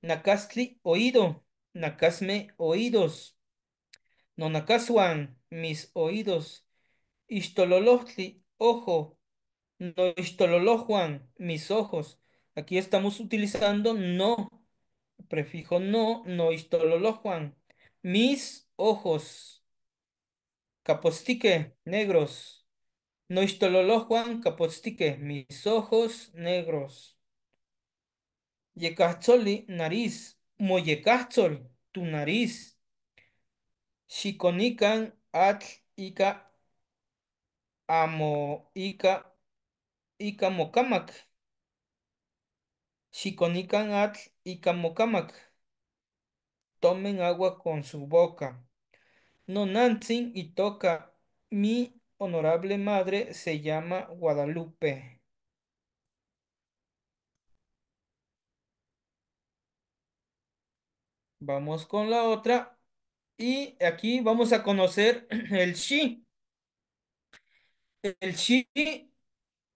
[SPEAKER 1] Nakasli, oído. Nakasme, oídos. No nakaswan, mis oídos. Istololojtli, ojo. No istololojuan, mis ojos. Aquí estamos utilizando no. Prefijo no, no istololojuan. Mis ojos. Capostique, negros. No istololojuan, capostique, mis ojos negros. Yecahtzoli, nariz. Moyecahtzol, tu nariz. Xiconican, atl, ica, amo, ica mocamac. Xiconican, atl, ica mocamac. Tomen agua con su boca. No Nantzin y toca. Mi honorable madre se llama Guadalupe. Vamos con la otra. Y aquí vamos a conocer el shi. El shi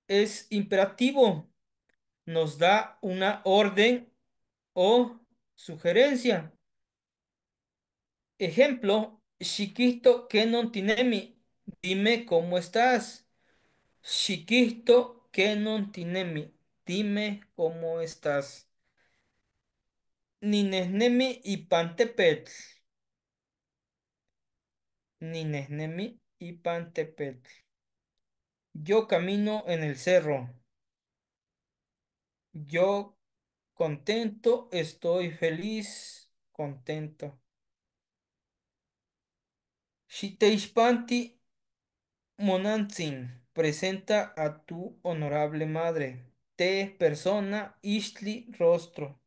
[SPEAKER 1] es imperativo. Nos da una orden o sugerencia. Ejemplo, Shikisto kenon tinemi. Dime cómo estás. Shikisto kenon tinemi. Dime cómo estás. Ninehnemi y pantepetl. Ninehnemi y pantepetl. Yo camino en el cerro. Yo contento, estoy feliz, contento. Shiteishpanti Monantzin, presenta a tu honorable madre. Te persona, Ishtli rostro.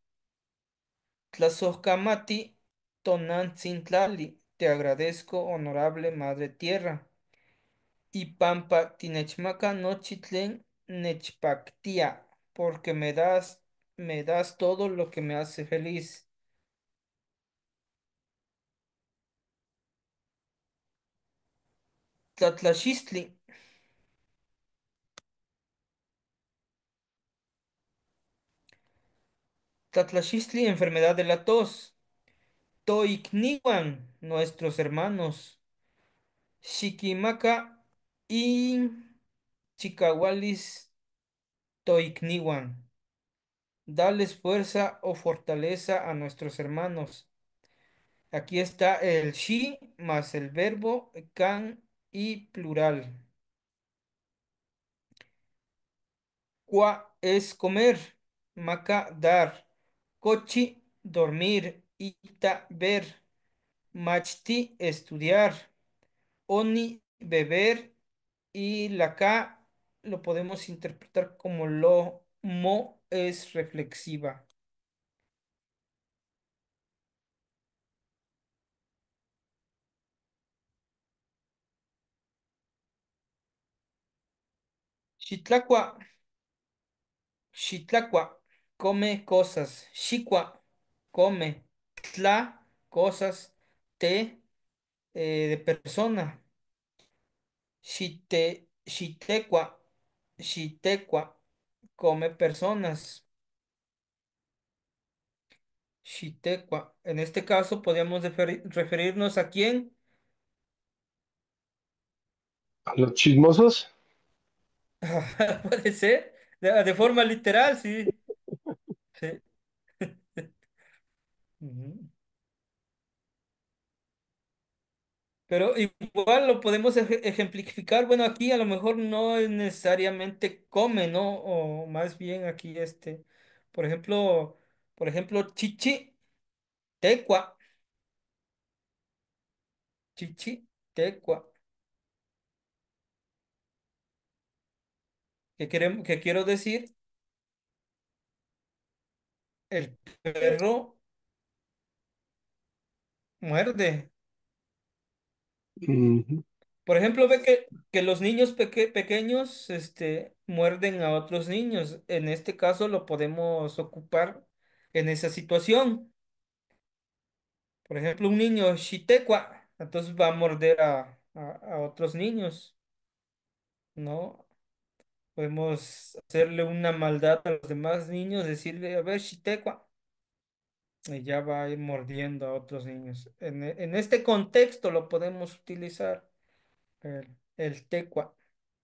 [SPEAKER 1] Tlazozcamati Tonantzin tlali, te agradezco, honorable madre tierra. Y Pampa Tinechmaca Nochitlen Nechpactia, porque me das todo lo que me hace feliz. Tlatlachistli, Tlatlachistli, enfermedad de la tos. Toikniwan, nuestros hermanos. Xiquimaca y Chicahualis Toikniwan. Dales fuerza o fortaleza a nuestros hermanos. Aquí está el shi más el verbo can y plural. Qua es comer. Maca dar. Cochi dormir. Ita ver. Machti estudiar. Oni beber. Y la K lo podemos interpretar como lo mo es reflexiva. Xitlacua, xitlacua, come cosas. Xicua, come. Tla, cosas. Te, de persona. Xitecua, xitecua, come personas. Xitecua. En este caso podríamos referirnos a quién.
[SPEAKER 4] A los chismosos.
[SPEAKER 1] Puede ser. De forma literal, sí. Sí. Ujú. Pero igual lo podemos ejemplificar. Bueno, aquí a lo mejor no es necesariamente come, ¿no? O más bien aquí por ejemplo, chichi, tecua, chichi, tecua. ¿Qué quiero decir? El perro muerde.
[SPEAKER 4] Ujú.
[SPEAKER 1] Por ejemplo, ve que los niños pequeños, muerden a otros niños. En este caso lo podemos ocupar en esa situación. Por ejemplo, un niño shitekwa, entonces va a morder a otros niños, ¿no? Podemos hacerle una maldad a los demás niños, decirle, a ver, shitekwa, y ya va a ir mordiendo a otros niños. En este contexto lo podemos utilizar, el tecua.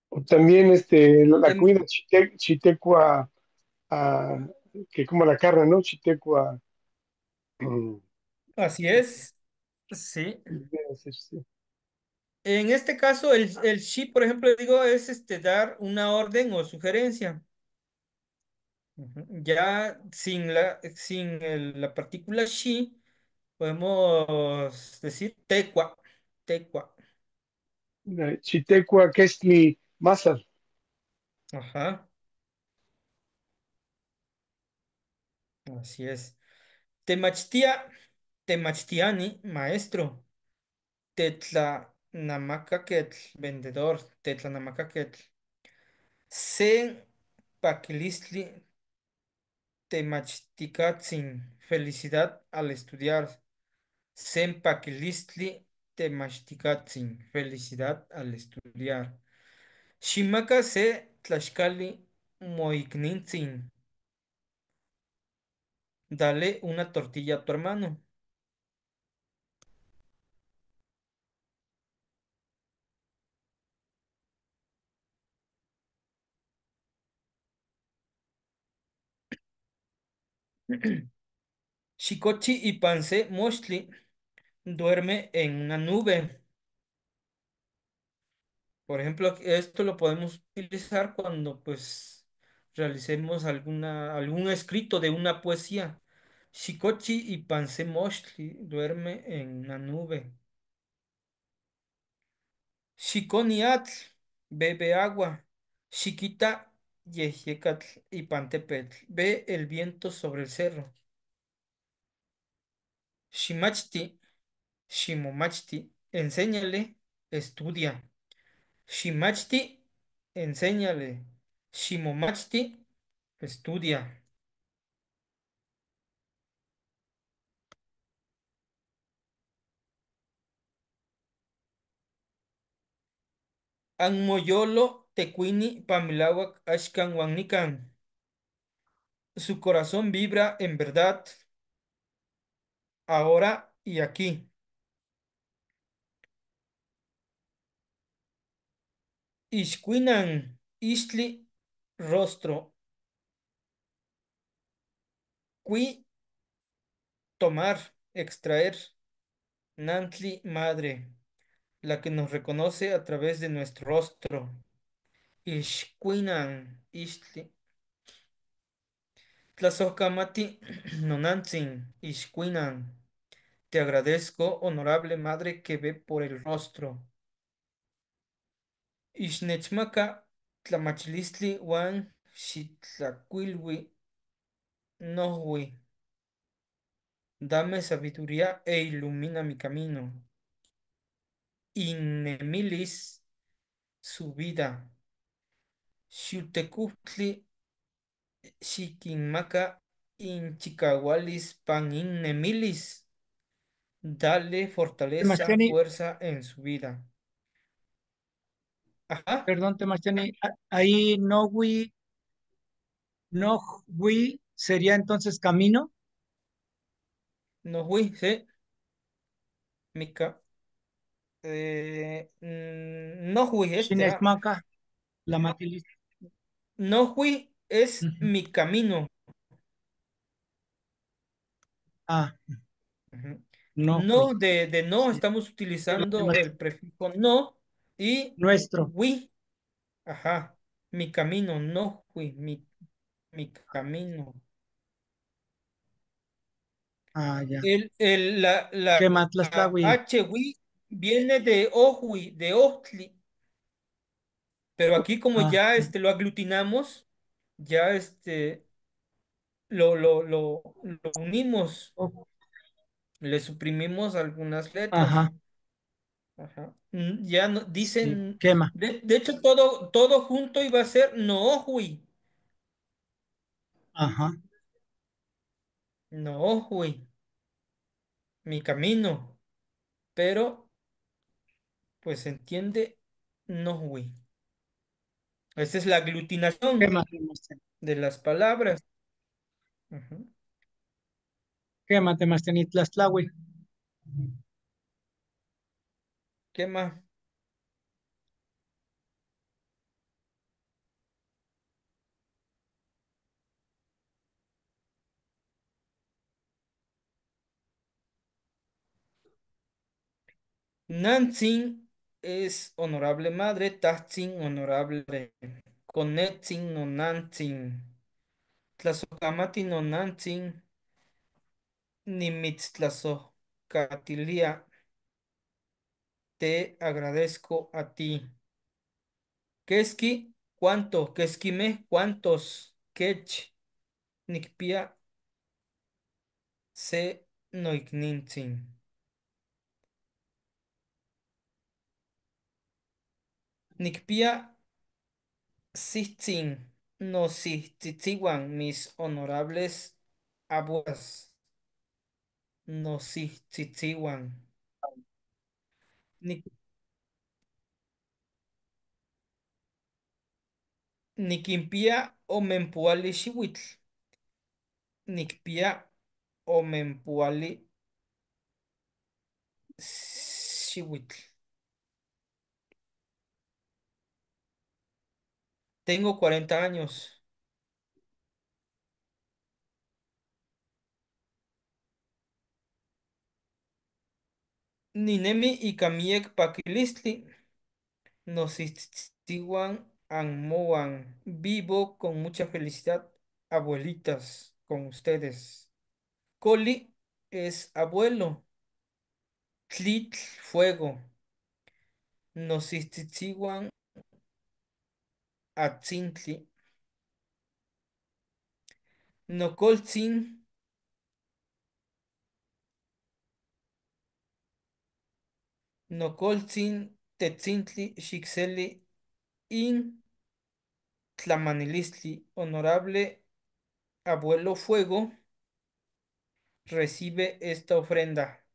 [SPEAKER 4] O también la
[SPEAKER 1] Tem-
[SPEAKER 4] comida chitecua, ah, que como la carne, ¿no? Chitecua. mm,
[SPEAKER 1] Así es, sí.
[SPEAKER 4] debe ser, sí.
[SPEAKER 1] En este caso, el shi, por ejemplo, digo, es dar una orden o sugerencia. Ujú. Ya la partícula shi, podemos decir tecua, tecua.
[SPEAKER 4] Chitecua Kestli Masal.
[SPEAKER 1] Ajá, así es. Temachtia, temachtiani, maestro. Tetlanamacaquetl, vendedor. Tetlanamacaquetl. Sen paquilistli, temachticatzin. Felicidad al estudiar. Sen paquilistli, temachticatzin. Felicidad al estudiar. Shimaka se tlaxcali moiknintzin. Dale una tortilla a tu hermano. Shikochi y Panse Moshli duerme en una nube. Por ejemplo, esto lo podemos utilizar cuando pues realicemos algún escrito de una poesía. Shikochi y Panse Moshli duerme en una nube. Shikoniatl bebe agua. Shikita Yejecatl y Pantepetl ve el viento sobre el cerro. Shimachti, Shimomachti, enséñale, estudia. Shimachti, enséñale. Shimomachti, estudia. Anmoyolo, tecuini, pamilawak, ashkan wanikan. Su corazón vibra en verdad, ahora y aquí. Ishkuinan, Ishli, rostro. Qui, tomar, extraer. Nantli, madre, la que nos reconoce a través de nuestro rostro. Ishkuinan, Ishli. Tlazohkamati, nonantzin, Ishkuinan. Te agradezco, honorable madre que ve por el rostro. Ixnechmaka, tlamachilistli wan xitlacuilui nohui. Dame sabiduría e ilumina mi camino. Innemilis, su vida. Xiutecuhtli, xiquinmaca, inchicahualis, pan innemilis. Dale fortaleza,
[SPEAKER 2] Temachtiani,
[SPEAKER 1] fuerza en su vida. Ajá,
[SPEAKER 2] perdón, Temachtiani, ahí no hui sería entonces camino.
[SPEAKER 1] no fui, sí. No fui,
[SPEAKER 2] Shinechmaka, la maquilis.
[SPEAKER 1] no fui es
[SPEAKER 2] Ujú.
[SPEAKER 1] mi camino.
[SPEAKER 2] Ah,
[SPEAKER 1] Ujú.
[SPEAKER 2] no
[SPEAKER 1] No,
[SPEAKER 2] hui.
[SPEAKER 1] de no
[SPEAKER 2] Sí.
[SPEAKER 1] estamos
[SPEAKER 2] Perdón,
[SPEAKER 1] utilizando el prefijo no y
[SPEAKER 2] nuestro.
[SPEAKER 1] wi, ajá, mi camino, no fui, mi camino.
[SPEAKER 2] Ah, ya.
[SPEAKER 1] La
[SPEAKER 2] ¿Qué matlaslawi?
[SPEAKER 1] H wi viene de ohui, de ohtli, pero aquí como
[SPEAKER 2] Ah,
[SPEAKER 1] ya lo aglutinamos, ya lo unimos,
[SPEAKER 2] oh,
[SPEAKER 1] le suprimimos algunas letras.
[SPEAKER 2] ajá,
[SPEAKER 1] Ajá. Ya no,
[SPEAKER 2] sí.
[SPEAKER 1] dicen,
[SPEAKER 2] Quema.
[SPEAKER 1] de hecho todo junto iba a ser Noohui.
[SPEAKER 2] Ajá.
[SPEAKER 1] No, hui, mi camino, pero pues se entiende no, hui. Esa es la
[SPEAKER 2] ¿Qué
[SPEAKER 1] aglutinación
[SPEAKER 2] más, Demóstenes?
[SPEAKER 1] de las palabras. Ujú.
[SPEAKER 2] ¿Qué más, Demóstenes? Tlaxtlahui.
[SPEAKER 1] ¿Qué más? Nantzin es honorable madre, Tatzin honorable, Conetzin no Nantzin, Tlazocamati no Nantzin, Nimitztlazocatilia, te agradezco a ti. Keski, ¿cuánto? Keskime, ¿cuántos? Kech, Nikpia, se noiknintzin. Nikpia, sitzin, no sitzitziwan, mis honorables abuelas. No sitzitziwan. Nik- Nikimpia omenpuali xiuitl. Nikpia omenpuali xiuitl. Tengo 40 años. Ninemi y kamiek pakilistli. Nositziwan anmoan. Vivo con mucha felicidad, abuelitas, con ustedes. Coli es abuelo. Tlitl, fuego. Nositziwan atzintli. Nokoltzin, nokoltzin, tetzintli, xixeli, in tlamanilistli. Honorable abuelo fuego, recibe esta ofrenda.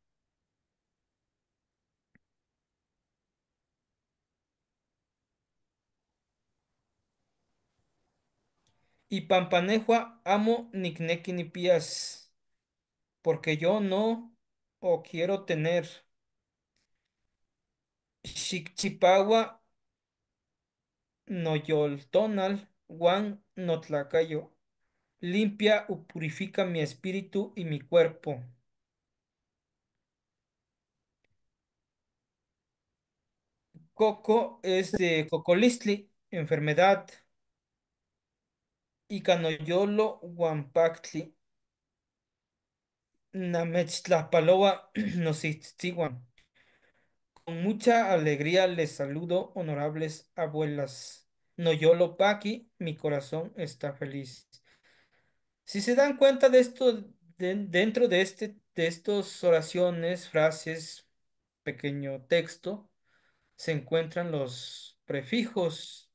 [SPEAKER 1] Y pampanejua amo nikneki ni pías, porque yo no o quiero tener. Xicchipaua noyoltonal, Juan notlacayo. Limpia o purifica mi espíritu y mi cuerpo. Coco es de cocolistli, enfermedad. Y canoyolo huampactli. Namechtlaspaloa nositziguan. Con mucha alegría les saludo, honorables abuelas. Noyolo paqui, mi corazón está feliz. Si se dan cuenta de esto, dentro de de estas oraciones, frases, pequeño texto, se encuentran los prefijos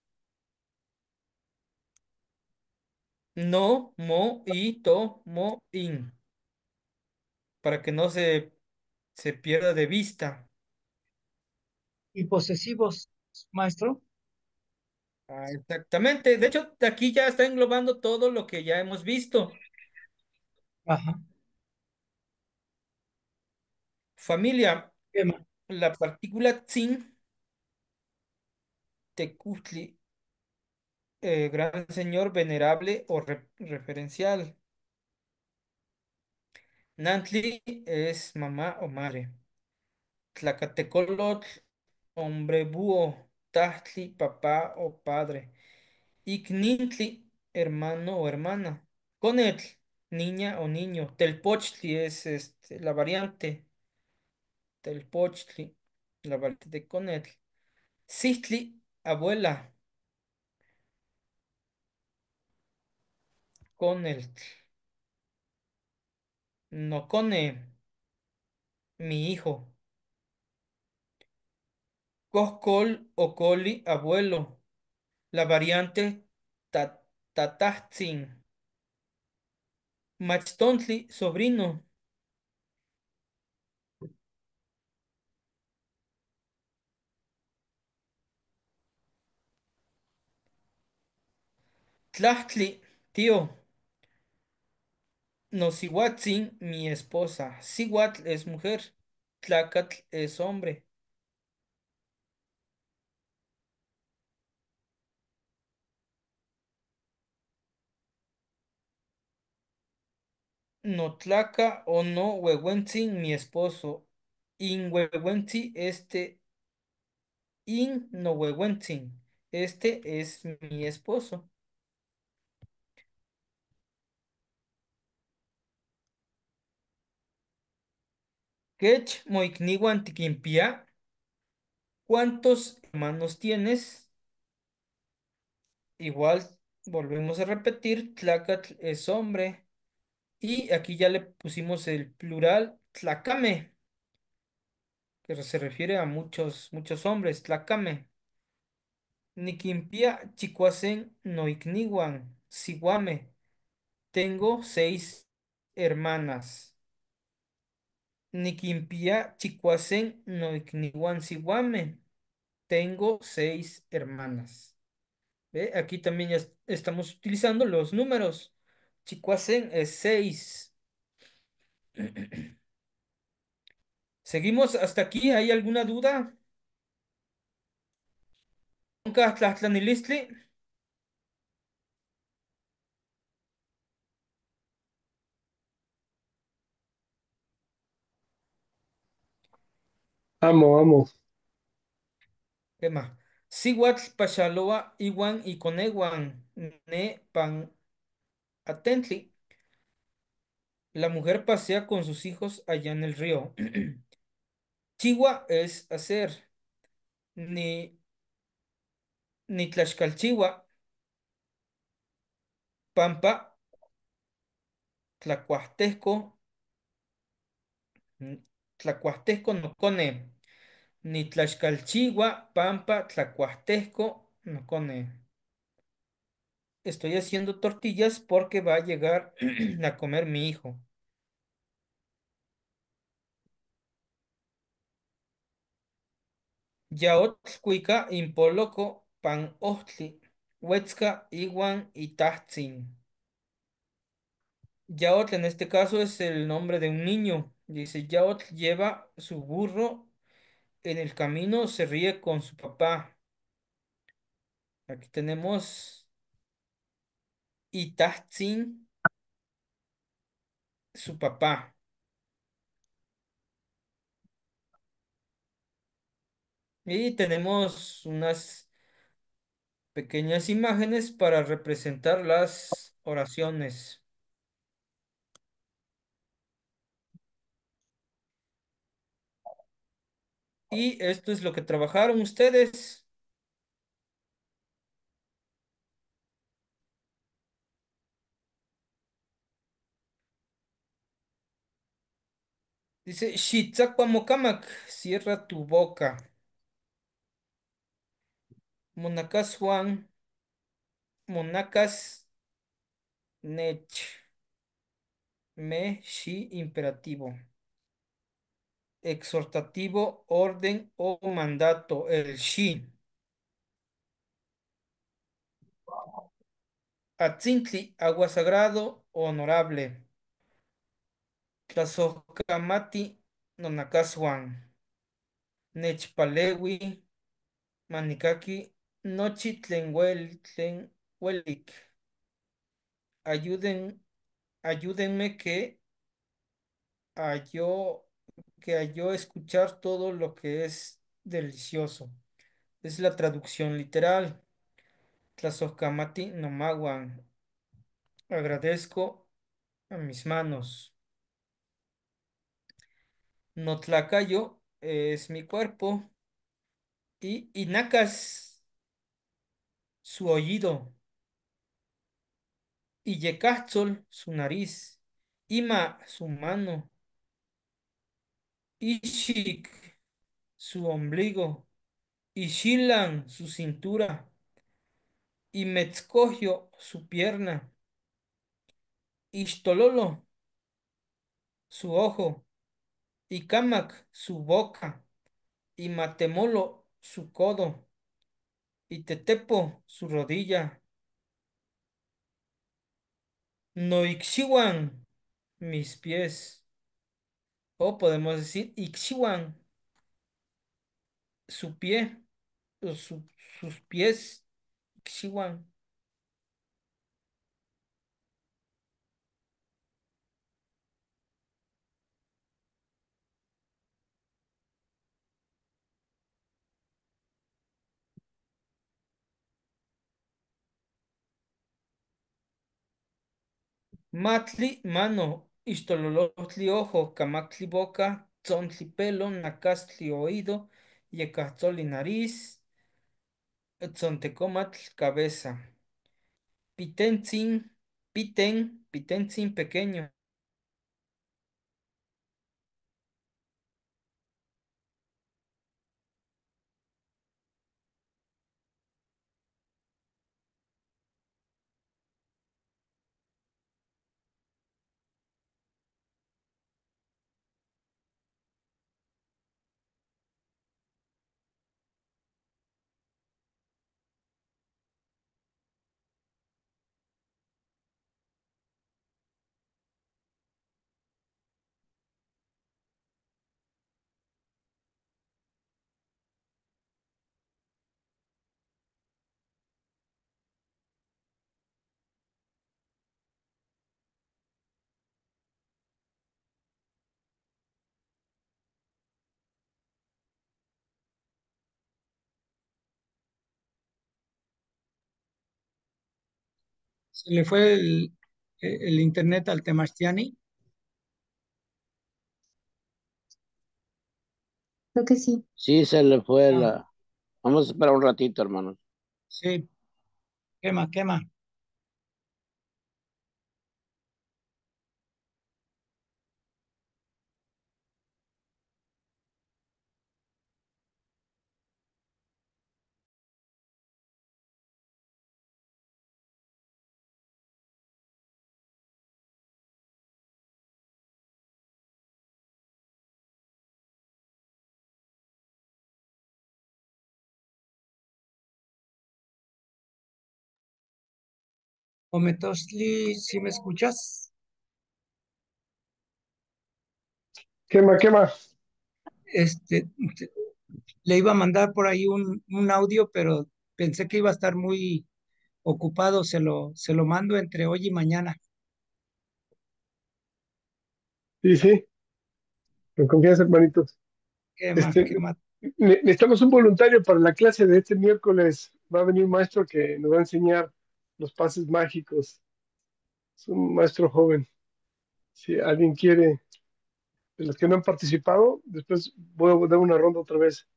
[SPEAKER 1] no, mo, y, to, mo, in, para que no se pierda de vista.
[SPEAKER 2] ¿Y posesivos, maestro?
[SPEAKER 1] Ah, exactamente. De hecho, de aquí ya está englobando todo lo que ya hemos visto.
[SPEAKER 2] Ajá.
[SPEAKER 1] Familia,
[SPEAKER 2] ¿Qué más?
[SPEAKER 1] la partícula tzin, tecutli, gran señor venerable o referencial. Nantli es mamá o madre. Tlacatecolotl, hombre búho. Tahtli, papá o padre. Icnintli, hermano o hermana. Conetl, niña o niño. Telpochtli es la variante. Telpochtli, la variante de Conetl. Sihtli, abuela. Conetl. Nocone, mi hijo. Coscol o coli, abuelo. La variante Tatatzin. Machtontli, sobrino. Tlachtli, tío. Nosihuatzin, mi esposa. Sihuatl es mujer. Tlacatl es hombre. Notlaca o no huehuentzin, mi esposo. In huehuentzi, in no huehuentzin. Este es mi esposo. Kech moikniwan tiquimpia. ¿Cuántos hermanos tienes? Igual volvemos a repetir, tlacatl es hombre. Y aquí ya le pusimos el plural, tlacame, que se refiere a muchos, muchos hombres, tlacame. Niquimpia chicuasen noicniwan, siguame. Tengo 6 hermanas. Niquimpia chicuasen noicniwan, siguame. Tengo 6 hermanas. ¿Ve? Aquí también ya estamos utilizando los números. Chicuasen es 6. ¿Seguimos hasta aquí? ¿Hay alguna duda? Nunca Tlahtlanilistli.
[SPEAKER 4] Amo, amo.
[SPEAKER 1] ¿Qué más? Sihuatl Pachaloa Iwan y Coneguan Ne Pan Atentli. La mujer pasea con sus hijos allá en el río. Chiwa es hacer. Ni, ni Tlaxcalchiwa. Pampa. Tlacuastesco. Tlacuastesco no cone. Ni Tlaxcalchiwa. Pampa. Tlacuastesco no cone. Estoy haciendo tortillas porque va a llegar a comer mi hijo. Yaotl cuica impoloco pan ohtli, huetzca iwan itahtsin. Yaotl en este caso es el nombre de un niño. Dice, Yaotl lleva su burro en el camino, se ríe con su papá. Aquí tenemos itahtsin, su papá. Y tenemos unas pequeñas imágenes para representar las oraciones. Y esto es lo que trabajaron ustedes. Dice, Shitzacuamocamac, cierra tu boca. Monacas Juan, Monacas Nech, Me, Shi, imperativo. Exhortativo, orden o mandato, el Shi. Atzintli, agua sagrado, honorable. Tlazocamati, Nonacas Juan. Nechpalewi, Manicaki, Nochi Tlenhuelik. Ayúdenme a yo, a yo escuchar todo lo que es delicioso. Es la traducción literal. Tlazocamati nomaguan. Agradezco a mis manos. Notlacayo es mi cuerpo. Y Inacas, su oído. Y Yecáchol, su nariz. Ima, su mano. Ishik, su ombligo. Y Shilan, su cintura. Y Metzcojo, su pierna. Ixtololo, su ojo, y Camac, su boca, y Matemolo, su codo, y Tetepo, su rodilla. Noixiwan, mis pies. O podemos decir Ixiwan, su pie, o sus pies. Ixiwan. Matli, mano. Ixtololotli, ojo. Camactli, boca. Tzontli, pelo. Nacastli, oído. Yecatzoli, nariz. Tzontecomatl, cabeza. Pitentzin, pitentzin, pequeño.
[SPEAKER 2] Se le fue el internet al Temastiani.
[SPEAKER 5] Creo que sí.
[SPEAKER 3] Sí, se le fue
[SPEAKER 2] Ah,
[SPEAKER 3] la... Vamos a esperar un ratito, hermanos.
[SPEAKER 2] sí, quema, quema. Ometosli, ¿sí me escuchas?
[SPEAKER 4] Quema, quema.
[SPEAKER 2] Este, le iba a mandar por ahí un audio, pero pensé que iba a estar muy ocupado. Se lo mando entre hoy y mañana.
[SPEAKER 4] Sí, sí, con confianza, hermanitos.
[SPEAKER 2] Quema,
[SPEAKER 4] Este,
[SPEAKER 2] quema.
[SPEAKER 4] necesitamos un voluntario para la clase de este miércoles. Va a venir un maestro que nos va a enseñar los pases mágicos. Es un maestro joven. Si alguien quiere, de los que no han participado, después voy a dar una ronda otra vez.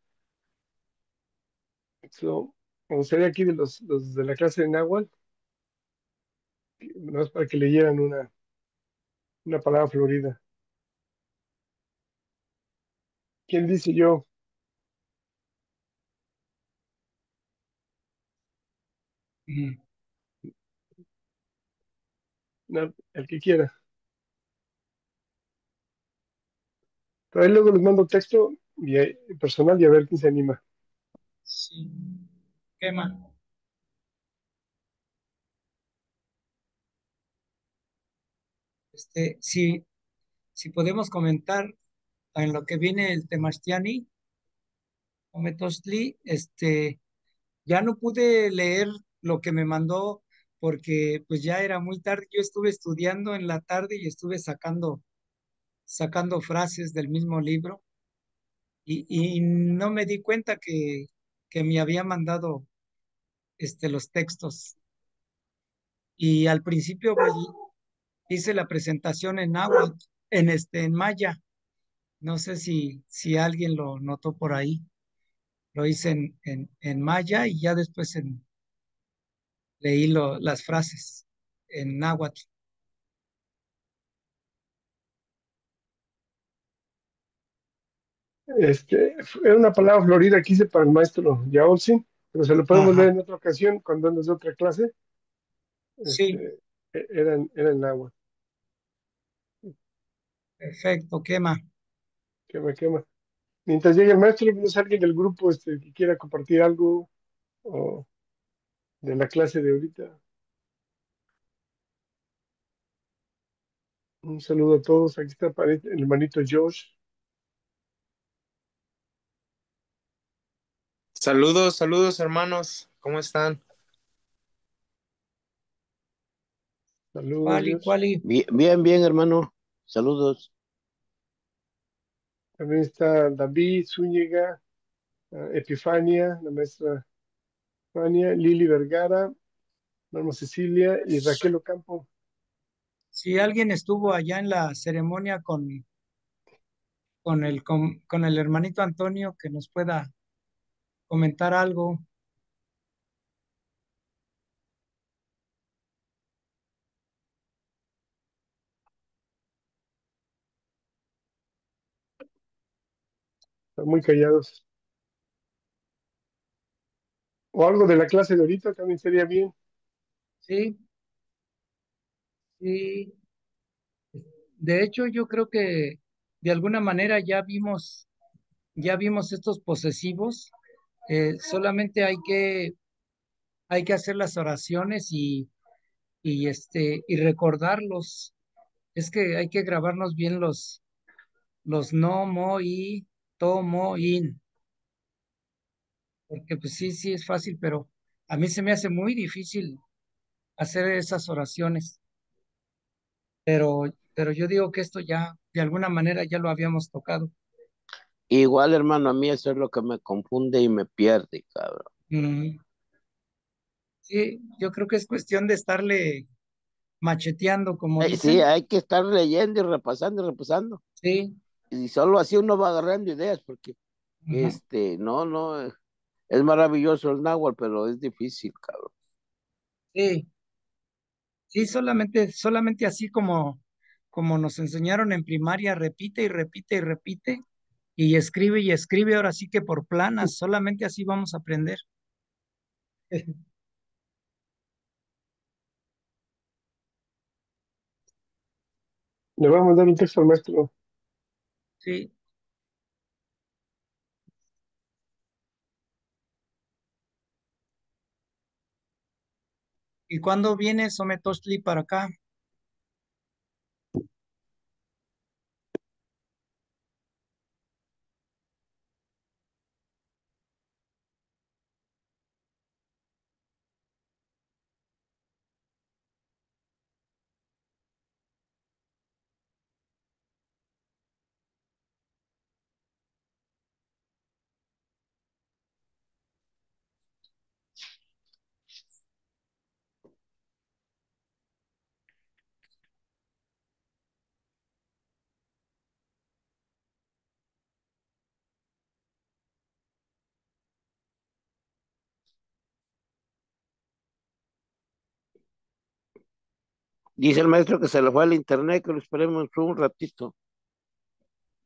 [SPEAKER 4] So, me gustaría aquí de los de la clase de Nahuatl, nada más para que leyeran una palabra florida. ¿Quién dice yo?
[SPEAKER 2] Mm,
[SPEAKER 4] El que quiera. Pero ahí luego les mando texto personal y a ver quién se anima.
[SPEAKER 2] sí, quema. Si podemos comentar en lo que viene el Temastiani, Ometosli, ya no pude leer lo que me mandó porque pues ya era muy tarde. Yo estuve estudiando en la tarde y estuve sacando frases del mismo libro y no me di cuenta que me había mandado los textos. Y al principio pues hice la presentación en náhuatl, en maya. No sé si alguien lo notó por ahí. Lo hice en maya y ya después leí las frases en náhuatl.
[SPEAKER 4] Era una palabra florida que hice para el maestro Yaolsin, pero se lo podemos leer
[SPEAKER 2] Ajá,
[SPEAKER 4] en otra ocasión cuando andes de otra clase.
[SPEAKER 2] sí,
[SPEAKER 4] Era en agua.
[SPEAKER 2] Perfecto, quema.
[SPEAKER 4] Quema, quema. Mientras llegue el maestro, no es alguien del grupo que quiera compartir algo o de la clase de ahorita. Un saludo a todos. Aquí está el hermanito Josh.
[SPEAKER 5] Saludos, saludos hermanos, ¿cómo están?
[SPEAKER 4] Saludos,
[SPEAKER 2] ¿Cuál y
[SPEAKER 4] Josh.
[SPEAKER 2] cuál y?
[SPEAKER 3] Bien, bien, bien, hermano. Saludos.
[SPEAKER 4] También está David Zúñiga, Epifania, la maestra Epifania, Lili Vergara, Norma Cecilia y Raquel Ocampo.
[SPEAKER 2] Si alguien estuvo allá en la ceremonia con el hermanito Antonio, que nos pueda comentar algo.
[SPEAKER 4] Están muy callados. O algo de la clase de ahorita también sería bien.
[SPEAKER 2] Sí, sí. De hecho, yo creo que de alguna manera ya vimos estos posesivos. Solamente hay que hacer las oraciones y recordarlos. Es que hay que grabarnos bien los no, mo, y, to, mo, in, porque pues sí, sí es fácil, pero a mí se me hace muy difícil hacer esas oraciones, pero yo digo que esto ya, de alguna manera ya lo habíamos tocado.
[SPEAKER 3] Igual, hermano, a mí eso es lo que me confunde y me pierde, cabrón.
[SPEAKER 2] Mm, sí, yo creo que es cuestión de estarle macheteando, como
[SPEAKER 3] Sí,
[SPEAKER 2] dicen.
[SPEAKER 3] hay que estar leyendo y repasando.
[SPEAKER 2] Sí,
[SPEAKER 3] Y solo así uno va agarrando ideas, porque
[SPEAKER 2] ajá,
[SPEAKER 3] no, no, es maravilloso el náhuatl, pero es difícil, cabrón.
[SPEAKER 2] sí, sí, solamente así como nos enseñaron en primaria, repite y repite y repite, y escribe, ahora sí que por planas, solamente así vamos a aprender.
[SPEAKER 4] Le voy a mandar un texto al maestro.
[SPEAKER 2] Sí, ¿y cuándo viene Sometosli para acá?
[SPEAKER 3] Dice el maestro que se le fue al internet, que lo esperemos un ratito,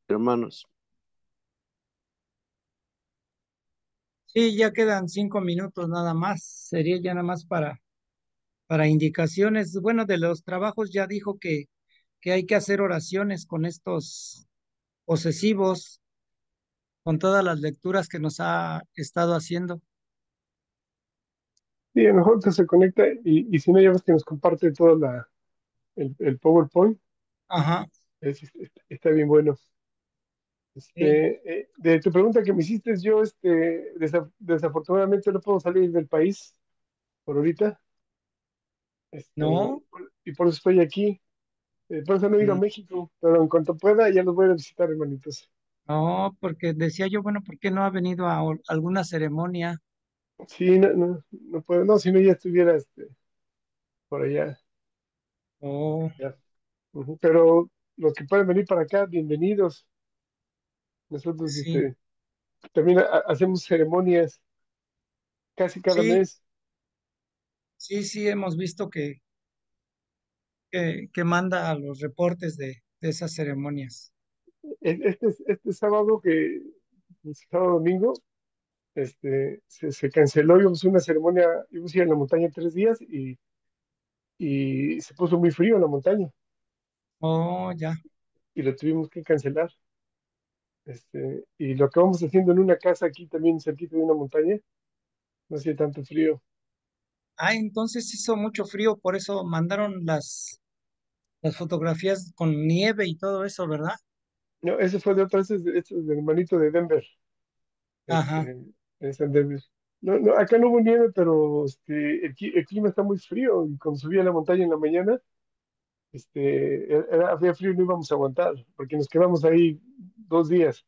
[SPEAKER 3] hermanos.
[SPEAKER 2] Sí, ya quedan 5 minutos nada más, sería ya nada más para indicaciones. Bueno, de los trabajos ya dijo que hay que hacer oraciones con estos posesivos, con todas las lecturas que nos ha estado haciendo.
[SPEAKER 4] Sí, a lo mejor que se conecta y si no, ya ves que nos comparte todo el PowerPoint.
[SPEAKER 2] Ajá,
[SPEAKER 4] Está bien bueno.
[SPEAKER 2] sí,
[SPEAKER 4] De tu pregunta que me hiciste, yo desafortunadamente no puedo salir del país por ahorita.
[SPEAKER 2] no,
[SPEAKER 4] Y por eso estoy aquí. Por eso no he ido a
[SPEAKER 2] mm,
[SPEAKER 4] México, pero en cuanto pueda ya los voy a visitar, hermanitos.
[SPEAKER 2] no, porque decía yo, bueno, ¿por qué no ha venido a alguna ceremonia?
[SPEAKER 4] Sí, no, no, no puedo, no, si no ya estuviera por allá.
[SPEAKER 2] Oh,
[SPEAKER 4] Ya. Ujú. Pero los que pueden venir para acá, bienvenidos. Nosotros
[SPEAKER 2] sí,
[SPEAKER 4] también hacemos ceremonias casi cada
[SPEAKER 2] sí,
[SPEAKER 4] mes.
[SPEAKER 2] sí, sí, hemos visto que manda a los reportes de esas ceremonias.
[SPEAKER 4] Este sábado, este sábado domingo, se canceló, íbamos a una ceremonia, íbamos a ir a la montaña 3 días y se puso muy frío en la montaña.
[SPEAKER 2] Oh, ya,
[SPEAKER 4] y lo tuvimos que cancelar. Y lo acabamos haciendo en una casa aquí también cerquita de una montaña, no hacía tanto frío.
[SPEAKER 2] Ah, entonces hizo mucho frío, por eso mandaron las fotografías con nieve y todo eso, ¿verdad?
[SPEAKER 4] No, ese fue de otra vez, este es del hermanito de Denver,
[SPEAKER 2] Ajá.
[SPEAKER 4] es en Denver. No, no, acá no hubo nieve, pero el clima está muy frío y cuando subí a la montaña en la mañana, había frío y no íbamos a aguantar, porque nos quedamos ahí 2 días.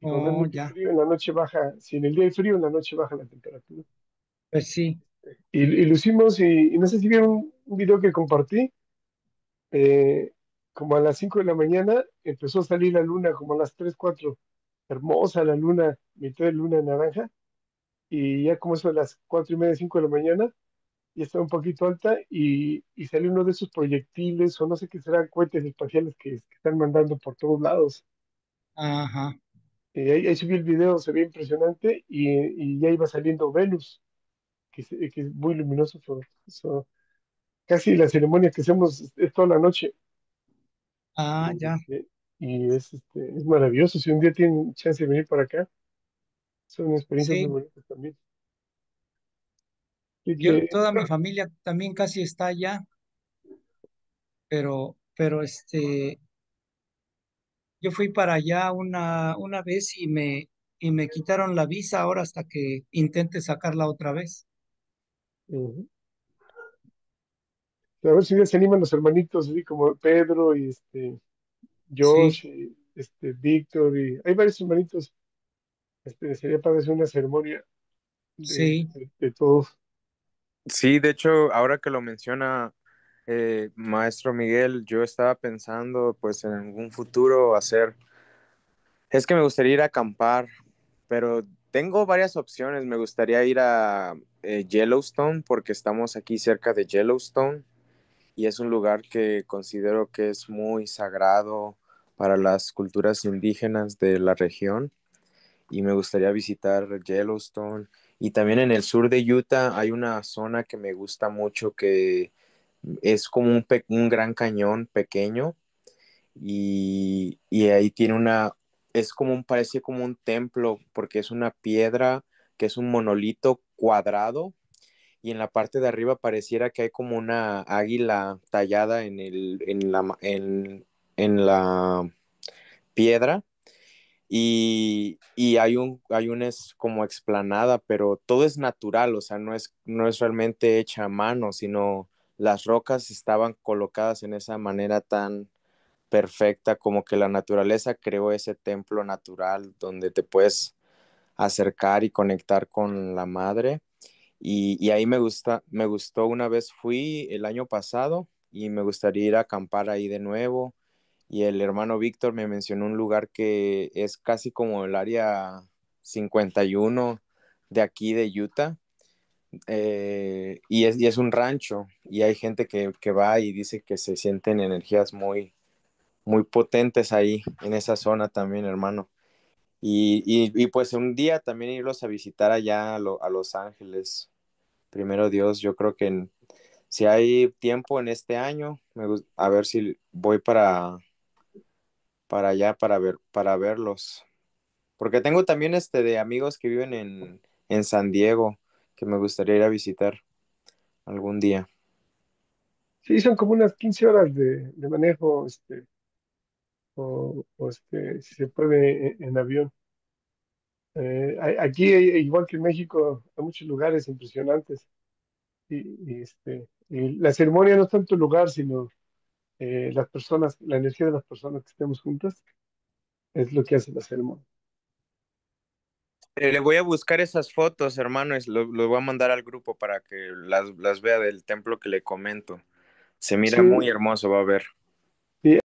[SPEAKER 4] Y cuando hay
[SPEAKER 2] Oh,
[SPEAKER 4] mucho
[SPEAKER 2] ya.
[SPEAKER 4] frío, en la noche baja, si en el día hay frío, en la noche baja la temperatura.
[SPEAKER 2] Pues sí.
[SPEAKER 4] Y lo hicimos, y no sé si vieron un video que compartí, eh, como a las 5 de la mañana empezó a salir la luna, como a las 3 4 hermosa la luna, mitad de luna naranja, y ya como eso a las 4:30, 5 de la mañana, ya estaba un poquito alta, y salió uno de esos proyectiles, o no sé qué serán, cohetes espaciales que están mandando por todos lados.
[SPEAKER 2] Ajá.
[SPEAKER 4] Ahí subí el video, se ve impresionante, y ya iba saliendo Venus, que es muy luminoso. Casi la ceremonia que hacemos es toda la noche.
[SPEAKER 2] Ah,
[SPEAKER 4] Y,
[SPEAKER 2] ya.
[SPEAKER 4] es maravilloso. Si un día tienen chance de venir para acá, son experiencias muy
[SPEAKER 2] Sí.
[SPEAKER 4] bonitas también. Y
[SPEAKER 2] Toda mi familia también casi está allá, pero yo fui para allá una vez y me quitaron la visa ahora hasta que intente sacarla otra vez.
[SPEAKER 4] ujú. A ver si un día se animan los hermanitos, así como Pedro y
[SPEAKER 2] Sí,
[SPEAKER 4] Josh y Víctor, y hay varios hermanitos. Sería para hacer una ceremonia
[SPEAKER 2] sí,
[SPEAKER 4] de todos.
[SPEAKER 5] Sí, de hecho, ahora que lo menciona maestro Miguel, yo estaba pensando pues en algún futuro hacer, es que me gustaría ir a acampar, pero tengo varias opciones. Me gustaría ir a Yellowstone porque estamos aquí cerca de Yellowstone y es un lugar que considero que es muy sagrado para las culturas indígenas de la región y me gustaría visitar Yellowstone. Y también en el sur de Utah hay una zona que me gusta mucho que es como un gran cañón pequeño y ahí tiene es como parece como un templo porque es una piedra que es un monolito cuadrado y en la parte de arriba pareciera que hay como una águila tallada en la piedra y hay un es como explanada, pero todo es natural, o sea, no es realmente hecha a mano, sino las rocas estaban colocadas en esa manera tan perfecta, como que la naturaleza creó ese templo natural donde te puedes acercar y conectar con la madre. Y ahí me gustó una vez fui el año pasado y me gustaría ir a acampar ahí de nuevo y el hermano Víctor me mencionó un lugar que es casi como el área 51 de aquí de Utah, y es un rancho, y hay gente que va y dice que se sienten energías muy, muy potentes ahí en esa zona también, hermano. Y pues un día también irlos a visitar allá a Los Ángeles. Primero Dios, yo creo que si hay tiempo en este año, a ver si voy para allá para verlos. Porque tengo también de amigos que viven en San Diego que me gustaría ir a visitar algún día.
[SPEAKER 4] Sí, son como unas 15 horas de manejo, si se puede, en avión. Aquí, igual que en México, hay muchos lugares impresionantes. Y la ceremonia no es tanto el lugar, sino las personas, la energía de las personas que estemos juntas, es lo que hace la ceremonia.
[SPEAKER 5] Le voy a buscar esas fotos, hermano, y lo voy a mandar al grupo para que las vea del templo que le comento. Se mira
[SPEAKER 4] Sí,
[SPEAKER 5] muy hermoso, va a ver.
[SPEAKER 4] sí,